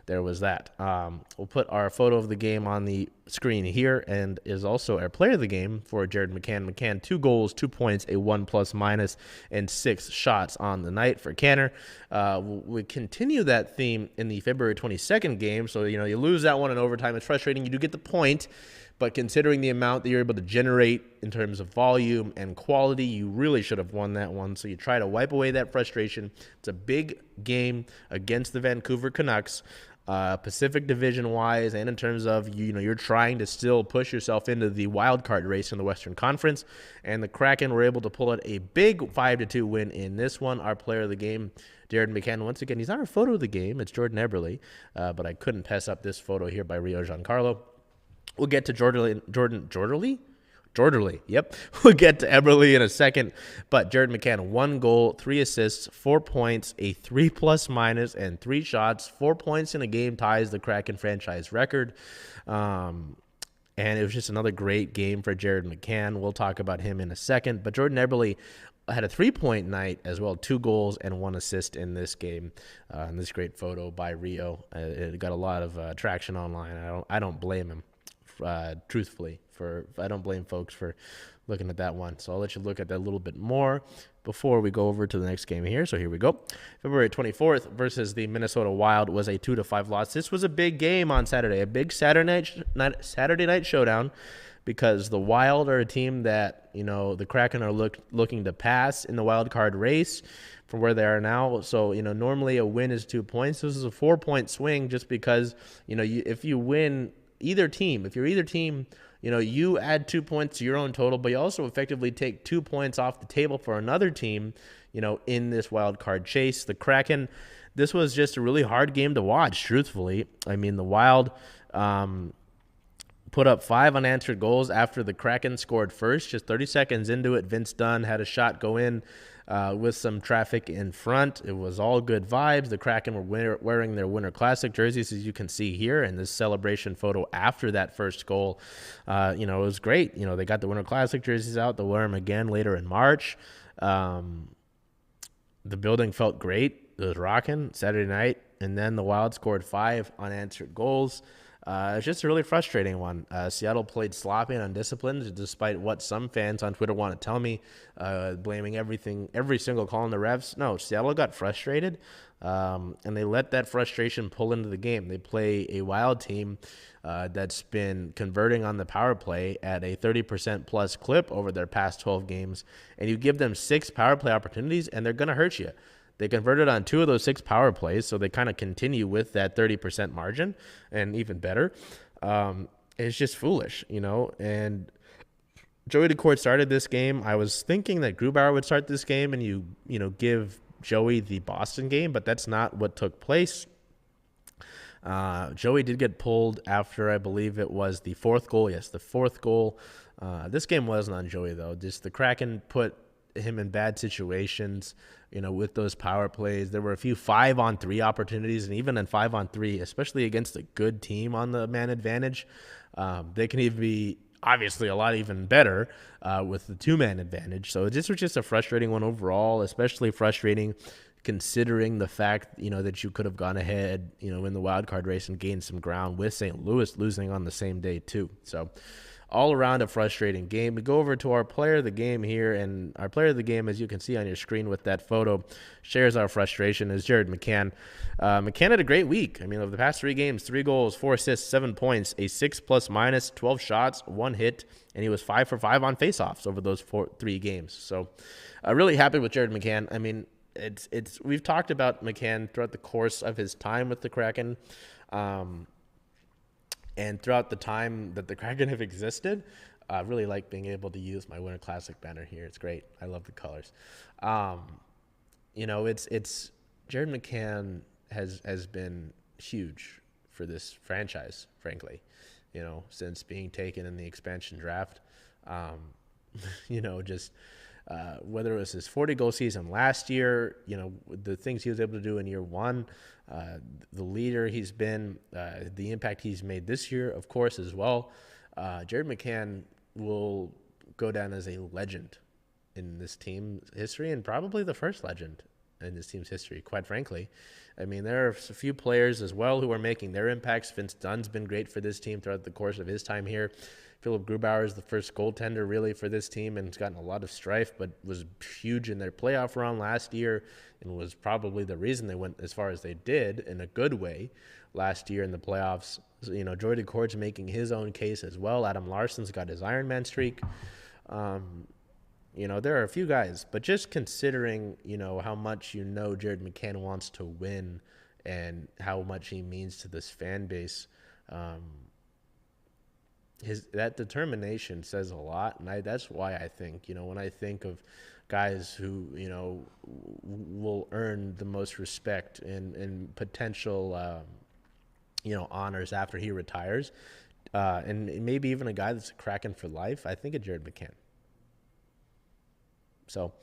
there was that. We'll put our photo of the game on the screen here, and is also our player of the game for Jared McCann. McCann, 2 goals, 2 points, a 1+-, and 6 shots on the night for Canner. We continue that theme in the February 22nd game. So, you lose that one in overtime. It's frustrating. You do get the point, but considering the amount that you're able to generate in terms of volume and quality, you really should have won that one. So you try to wipe away that frustration. It's a big game against the Vancouver Canucks. Pacific Division wise, and in terms of you're trying to still push yourself into the wild card race in the Western Conference, and the Kraken were able to pull out a big 5-2 win in this one. Our player of the game, Jared McCann, once again, he's not our photo of the game. It's Jordan Eberle, but I couldn't pass up this photo here by Rio Giancarlo. We'll get to Jorderly. Yep. We'll get to Eberle in a second. But Jared McCann, 1 goal, 3 assists, 4 points, a 3+-, and 3 shots. 4 points in a game ties the Kraken franchise record. And it was just another great game for Jared McCann. We'll talk about him in a second. But Jordan Eberle had a 3-point night as well, 2 goals and 1 assist in this game. And this great photo by Rio. It got a lot of traction online. I don't blame him. Truthfully, I don't blame folks for looking at that one. So I'll let you look at that a little bit more before we go over to the next game here. So here we go. February 24th versus the Minnesota Wild was a 2-5 loss. This was a big game on Saturday, a big Saturday night showdown, because the Wild are a team that, the Kraken are looking to pass in the wild card race from where they are now. So, normally a win is 2 points. This is a 4-point swing just because, if you win either team, you add 2 points to your own total, but you also effectively take 2 points off the table for another team, in this wild card chase. The Kraken, this was just a really hard game to watch, truthfully. I mean, the Wild put up 5 unanswered goals after the Kraken scored first. Just 30 seconds into it, Vince Dunn had a shot go in with some traffic in front. It was all good vibes. The Kraken were wearing their Winter Classic jerseys, as you can see here in this celebration photo after that first goal. It was great. They got the Winter Classic jerseys out. They'll wear them again later in March. The building felt great. It was rocking Saturday night. And then the Wild scored 5 unanswered goals. It's just a really frustrating one. Seattle played sloppy and undisciplined, despite what some fans on Twitter want to tell me, blaming every single call on the refs. No, Seattle got frustrated, and they let that frustration pull into the game. They play a Wild team that's been converting on the power play at a 30% plus clip over their past 12 games, and you give them 6 power play opportunities, and they're going to hurt you. They converted on 2 of those 6 power plays, so they kind of continue with that 30% margin, and even better. It's just foolish, and Joey Daccord started this game. I was thinking that Grubauer would start this game and you give Joey the Boston game, but that's not what took place. Joey did get pulled after, I believe it was the 4th goal. Yes, the 4th goal. This game wasn't on Joey, though. Just the Kraken put him in bad situations, with those power plays. There were a few 5-on-3 opportunities, and even in 5-on-3, especially against a good team on the man advantage, they can even be obviously a lot even better with the 2-man advantage. So this was just a frustrating one overall, especially frustrating considering the fact, that you could have gone ahead, in the wild card race and gained some ground with St. Louis losing on the same day too. So all around a frustrating game. We go over to our player of the game here, and our player of the game, as you can see on your screen with that photo, shares our frustration, is Jared McCann. McCann had a great week. I mean, over the past 3 games, 3 goals, 4 assists, 7 points, a 6+-, 12 shots, 1 hit, and he was 5 for 5 on faceoffs over those 3 games. So really happy with Jared McCann. I mean, we've talked about McCann throughout the course of his time with the Kraken. And throughout the time that the Kraken have existed, I really like being able to use my Winter Classic banner here. It's great. I love the colors. It's Jared McCann has been huge for this franchise, frankly, since being taken in the expansion draft. Whether it was his 40-goal season last year, the things he was able to do in year 1, the leader he's been, the impact he's made this year, of course, as well. Jared McCann will go down as a legend in this team's history, and probably the first legend in this team's history, quite frankly. I mean, there are a few players as well who are making their impacts. Vince Dunn's been great for this team throughout the course of his time here. Philip Grubauer is the first goaltender really for this team and has gotten a lot of strife, but was huge in their playoff run last year and was probably the reason they went as far as they did in a good way last year in the playoffs. So, you know, Jordy Cords making his own case as well. Adam Larson's got his Ironman streak. You know, there are a few guys, but just considering, you know, how much Jared McCann wants to win and how much he means to this fan base, that determination says a lot. And that's why I think, you know, when I think of guys who, you know, will earn the most respect and potential, you know, honors after he retires, and maybe even a guy that's a Kraken for life, I think of Jared McCann. So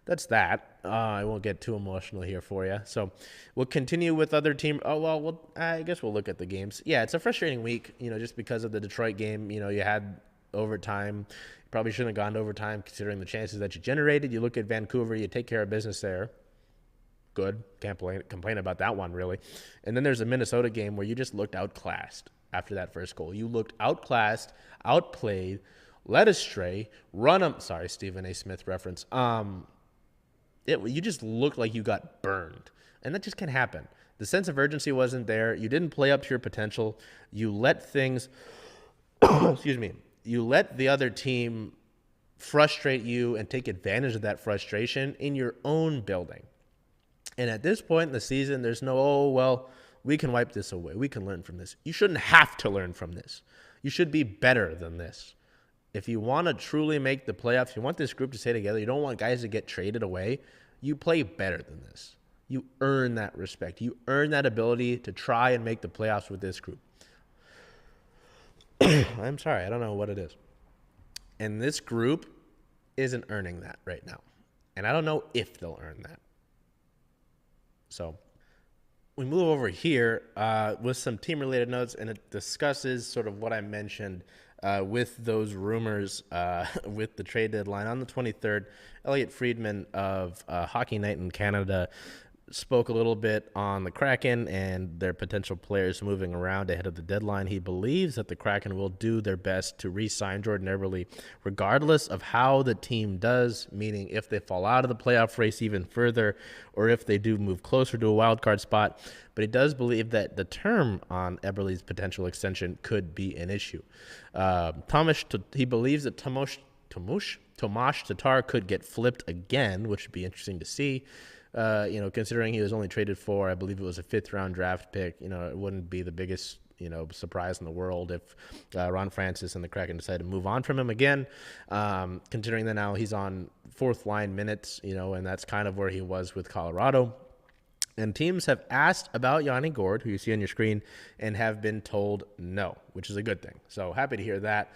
that's that. I won't get too emotional here for you. So we'll continue with other team. I guess we'll look at the games. Yeah, it's a frustrating week, you know, just because of the Detroit game. You know, you had overtime. You probably shouldn't have gone to overtime considering the chances that you generated. You look at Vancouver, you take care of business there. Good. Can't complain about that one, really. And then there's a Minnesota game where you just looked outclassed after that first goal. You looked outclassed, outplayed, led astray, sorry, Stephen A. Smith reference. You just looked like you got burned. And that just can't happen. The sense of urgency wasn't there. You didn't play up to your potential. You let things, you let the other team frustrate you and take advantage of that frustration in your own building. And at this point in the season, there's no, we can wipe this away. We can learn from this. You shouldn't have to learn from this. You should be better than this. If you want to truly make the playoffs, you want this group to stay together, you don't want guys to get traded away, you play better than this. You earn that respect. You earn that ability to try and make the playoffs with this group. I'm sorry, I don't know what it is. And this group isn't earning that right now. And I don't know if they'll earn that. So we move over here with some team-related notes, and it discusses sort of what I mentioned with those rumors with the trade deadline. On the 23rd, Elliot Friedman of Hockey Night in Canada spoke a little bit on the Kraken and their potential players moving around ahead of the deadline. He believes that the Kraken will do their best to re-sign Jordan Eberle regardless of how the team does, meaning if they fall out of the playoff race even further or if they do move closer to a wild card spot. But he does believe that the term on Eberle's potential extension could be an issue. He believes that Tomas Tatar could get flipped again, which would be interesting to see. Considering he was only traded for, I believe it was a 5th-round draft pick, it wouldn't be the biggest, surprise in the world if Ron Francis and the Kraken decide to move on from him again, considering that now he's on 4th-line minutes, and that's kind of where he was with Colorado. And teams have asked about Yanni Gourde, who you see on your screen, and have been told no, which is a good thing. So happy to hear that.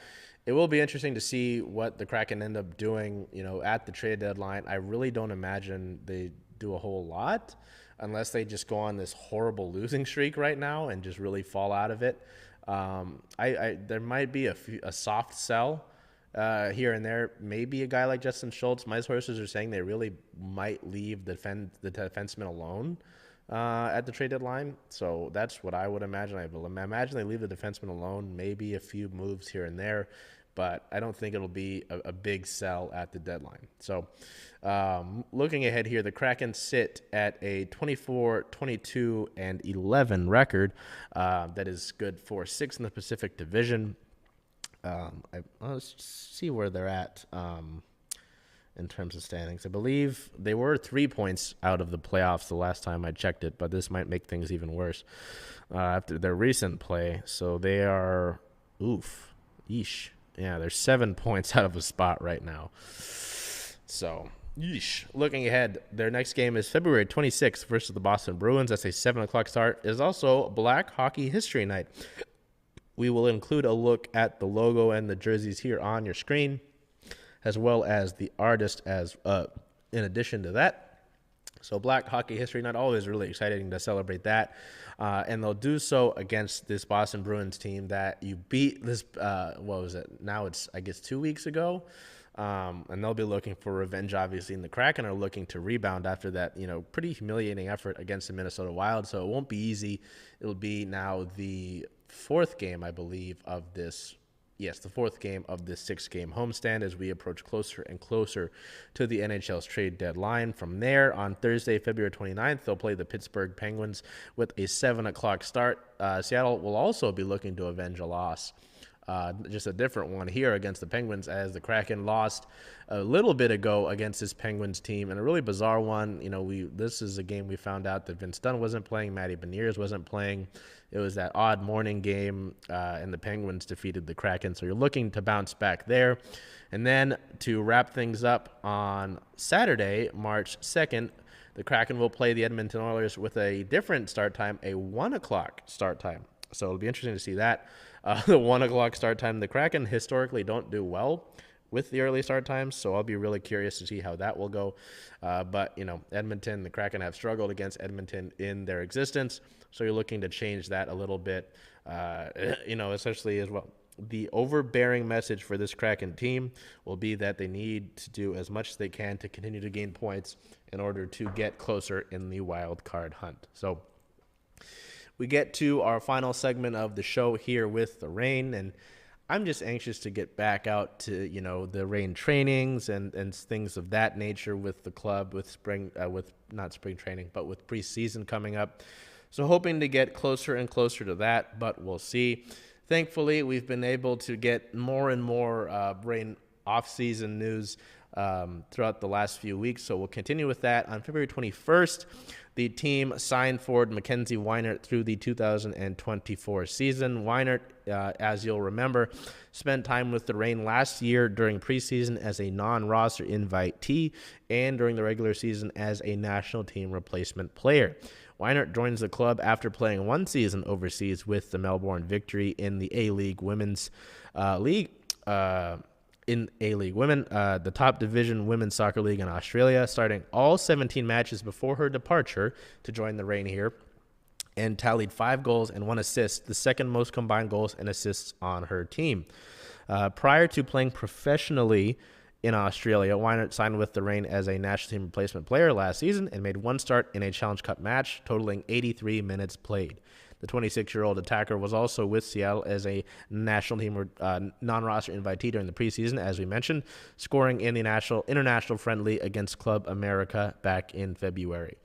It will be interesting to see what the Kraken end up doing, at the trade deadline. I really don't imagine they do a whole lot unless they just go on this horrible losing streak right now and just really fall out of it. There might be a soft sell here and there. Maybe a guy like Justin Schultz. My sources are saying they really might leave the defenseman alone at the trade deadline. So that's what I would imagine. I imagine they leave the defenseman alone, maybe a few moves here and there, but I don't think it'll be a big sell at the deadline. So looking ahead here, the Kraken sit at a 24, 22, and 11 record. That is good for 6th in the Pacific Division. Let's see where they're at in terms of standings. I believe they were 3 points out of the playoffs the last time I checked it, but this might make things even worse after their recent play. So they are, yeah, they're 7 points out of a spot right now. So, looking ahead, their next game is February 26th versus the Boston Bruins. That's a 7 o'clock start. It is also Black Hockey History Night. We will include a look at the logo and the jerseys here on your screen, as well as the artist in addition to that. So Black Hockey History Night, always really exciting to celebrate that. And they'll do so against this Boston Bruins team that you beat this, what was it? Now it's, I guess, 2 weeks ago. And they'll be looking for revenge, obviously. And the Kraken are looking to rebound after that, pretty humiliating effort against the Minnesota Wild. So it won't be easy. It'll be now the fourth game, I believe, of this. Yes, the fourth game of this 6-game homestand as we approach closer and closer to the NHL's trade deadline. From there, on Thursday, February 29th, they'll play the Pittsburgh Penguins with a 7 o'clock start. Seattle will also be looking to avenge a loss. Just a different one here against the Penguins, as the Kraken lost a little bit ago against this Penguins team, and a really bizarre one. This is a game we found out that Vince Dunn wasn't playing, Matty Beniers wasn't playing. It was that odd morning game, and the Penguins defeated the Kraken. So you're looking to bounce back there. And then to wrap things up on Saturday, March 2nd, the Kraken will play the Edmonton Oilers with a different start time, a 1 o'clock start time. So it'll be interesting to see that. The 1 o'clock start time, the Kraken historically don't do well with the early start times, so I'll be really curious to see how that will go. But Edmonton, the Kraken have struggled against Edmonton in their existence, so you're looking to change that a little bit, essentially as well. The overbearing message for this Kraken team will be that they need to do as much as they can to continue to gain points in order to get closer in the wild card hunt. So we get to our final segment of the show here with the Reign, and I'm just anxious to get back out to, the Reign trainings and things of that nature with the club, with not spring training, but with preseason coming up. So hoping to get closer and closer to that, but we'll see. Thankfully, we've been able to get more and more Reign off-season news throughout the last few weeks, so we'll continue with that. On February 21st, the team signed forward Mackenzie Weinert through the 2024 season. Weinert, as you'll remember, spent time with the Reign last year during preseason as a non-roster invitee and during the regular season as a national team replacement player. Weinert joins the club after playing one season overseas with the Melbourne Victory in the A-League Women's League. In A-League Women, the top division women's soccer league in Australia, starting all 17 matches before her departure to join the Reign here, and tallied 5 goals and 1 assist, the second most combined goals and assists on her team. Prior to playing professionally in Australia, Weinert signed with the Reign as a national team replacement player last season and made 1 start in a Challenge Cup match, totaling 83 minutes played. The 26-year-old attacker was also with Seattle as a national team non-roster invitee during the preseason, as we mentioned, scoring in the international friendly against Club America back in February.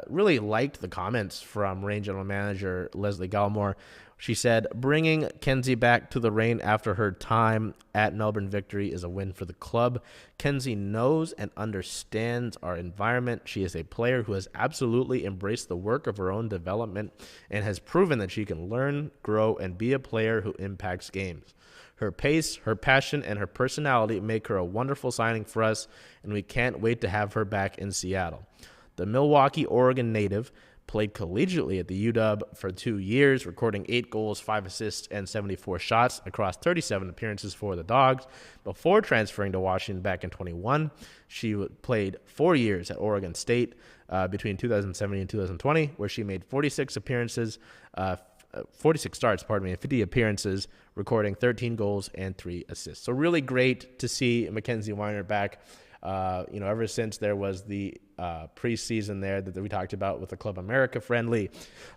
Really liked the comments from Reign general manager Leslie Gallimore. She said, bringing Kenzie back to the Reign after her time at Melbourne Victory is a win for the club. Kenzie knows and understands our environment. She is a player who has absolutely embraced the work of her own development and has proven that she can learn, grow, and be a player who impacts games. Her pace, her passion, and her personality make her a wonderful signing for us, and we can't wait to have her back in Seattle. The Milwaukee, Oregon native played collegiately at the UW for 2 years, recording 8 goals, 5 assists, and 74 shots across 37 appearances for the Dogs. Before transferring to Washington back in 21, she played 4 years at Oregon State between 2017 and 2020, where she made 46 starts, and 50 appearances, recording 13 goals and 3 assists. So really great to see Mackenzie Weinert back. Ever since there was the preseason there that we talked about with the Club America friendly,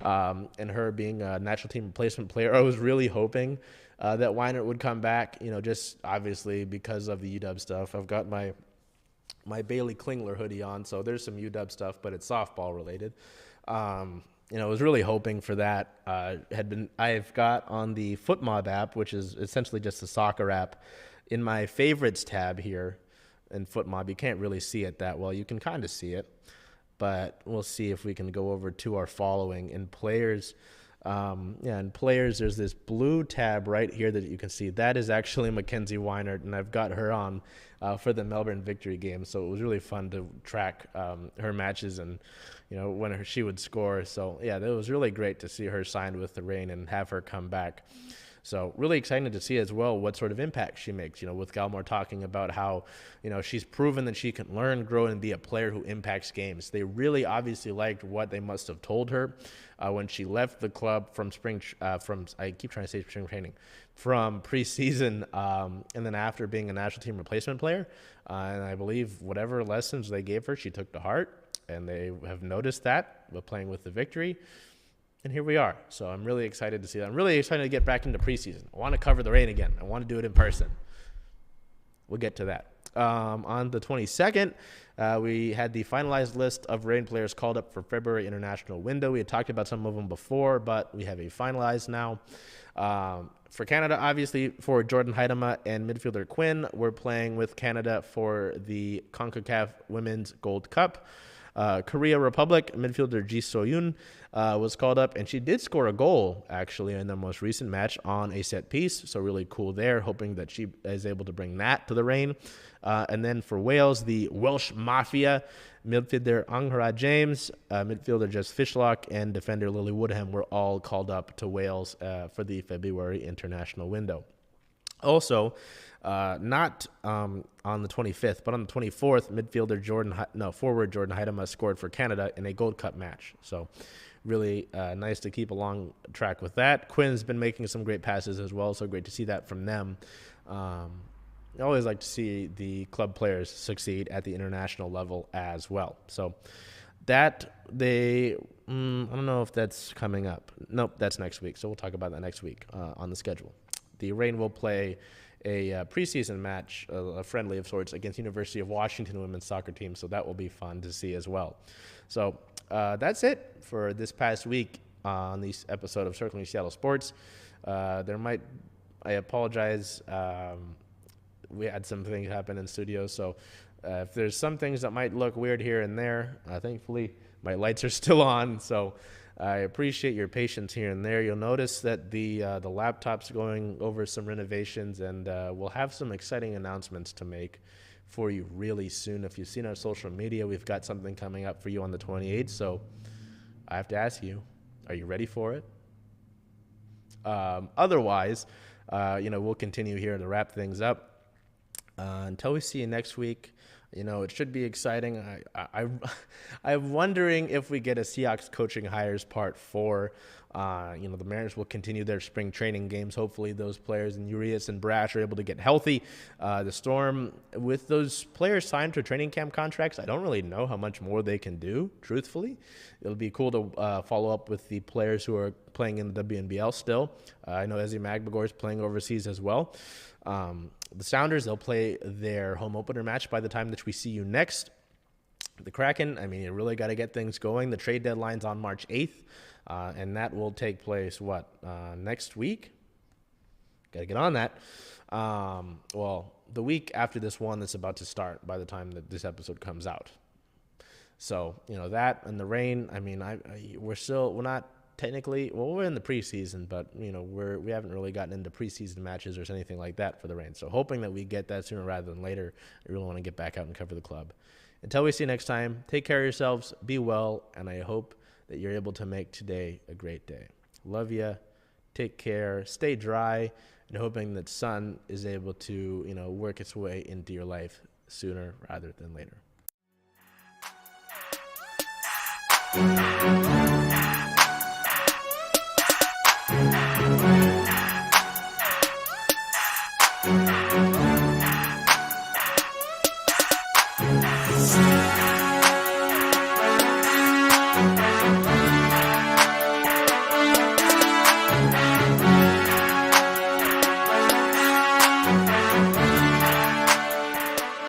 and her being a national team replacement player, I was really hoping that Weinert would come back, just obviously because of the UW stuff. I've got my Bailey Klingler hoodie on, so there's some UW stuff, but it's softball related. I was really hoping for that. I've got on the FootMob app, which is essentially just a soccer app, in my favorites tab here. In FootMob, you can't really see it that well. You can kind of see it, but we'll see if we can go over to our following. In players, in players, there's this blue tab right here that you can see. That is actually Mackenzie Weinert, and I've got her on for the Melbourne Victory game. So it was really fun to track her matches and, when she would score. So, yeah, that was really great to see her signed with the Reign and have her come back. So really excited to see as well what sort of impact she makes, with Gallimore talking about how, she's proven that she can learn, grow, and be a player who impacts games. They really obviously liked what they must have told her when she left the club from spring training, from preseason, and then after being a national team replacement player. And I believe whatever lessons they gave her, she took to heart, and they have noticed that with playing with the victory. And here we are. So I'm really excited to see that. I'm really excited to get back into preseason. I want to cover the rain again. I want to do it in person. We'll get to that. On the 22nd, we had the finalized list of Reign players called up for February international window. We had talked about some of them before, but we have a finalized now. For Canada, obviously, for Jordan Huitema and midfielder Quinn, we're playing with Canada for the CONCACAF Women's Gold Cup. Korea Republic midfielder Ji So-yoon was called up, and she did score a goal, actually, in the most recent match on a set piece. So really cool there, hoping that she is able to bring that to the Reign. And then for Wales, the Welsh Mafia midfielder Anghra James, midfielder Jess Fishlock, and defender Lily Woodham were all called up to Wales for the February international window. Also, not on the 25th, but on the 24th, forward Jordan Huitema scored for Canada in a Gold Cup match. So really nice to keep along track with that. Quinn's been making some great passes as well, so great to see that from them. I always like to see the club players succeed at the international level as well. So that I don't know if that's coming up. Nope, that's next week. So we'll talk about that next week on the schedule. The Reign will play a preseason match, a friendly of sorts, against University of Washington women's soccer team. So that will be fun to see as well. So that's it for this past week on this episode of Circling Seattle Sports. I apologize. We had some things happen in studio. So if there's some things that might look weird here and there, thankfully my lights are still on. So I appreciate your patience here and there. You'll notice that the laptop's going over some renovations, and we'll have some exciting announcements to make for you really soon. If you've seen our social media, we've got something coming up for you on the 28th. So I have to ask you, are you ready for it? Otherwise, we'll continue here to wrap things up. Until we see you next week, it should be exciting. I'm wondering if we get a Seahawks coaching hires part 4. The Mariners will continue their spring training games. Hopefully those players and Urias and Brash are able to get healthy. The Storm, with those players signed to training camp contracts, I don't really know how much more they can do, truthfully. It'll be cool to follow up with the players who are playing in the WNBL still. I know Ezi Magbagor is playing overseas as well. The Sounders, they'll play their home opener match by the time that we see you next. The Kraken, you really got to get things going. The trade deadline's on March 8th, and that will take place, next week? Got to get on that. The week after this one that's about to start by the time that this episode comes out. So, that and the Reign, we're not technically, we're in the preseason, but we haven't really gotten into preseason matches or anything like that for the Reign. So hoping that we get that sooner rather than later. I really want to get back out and cover the club. Until we see you next time, take care of yourselves, be well, and I hope that you're able to make today a great day. Love ya. Take care. Stay dry, and hoping that sun is able to work its way into your life sooner rather than later.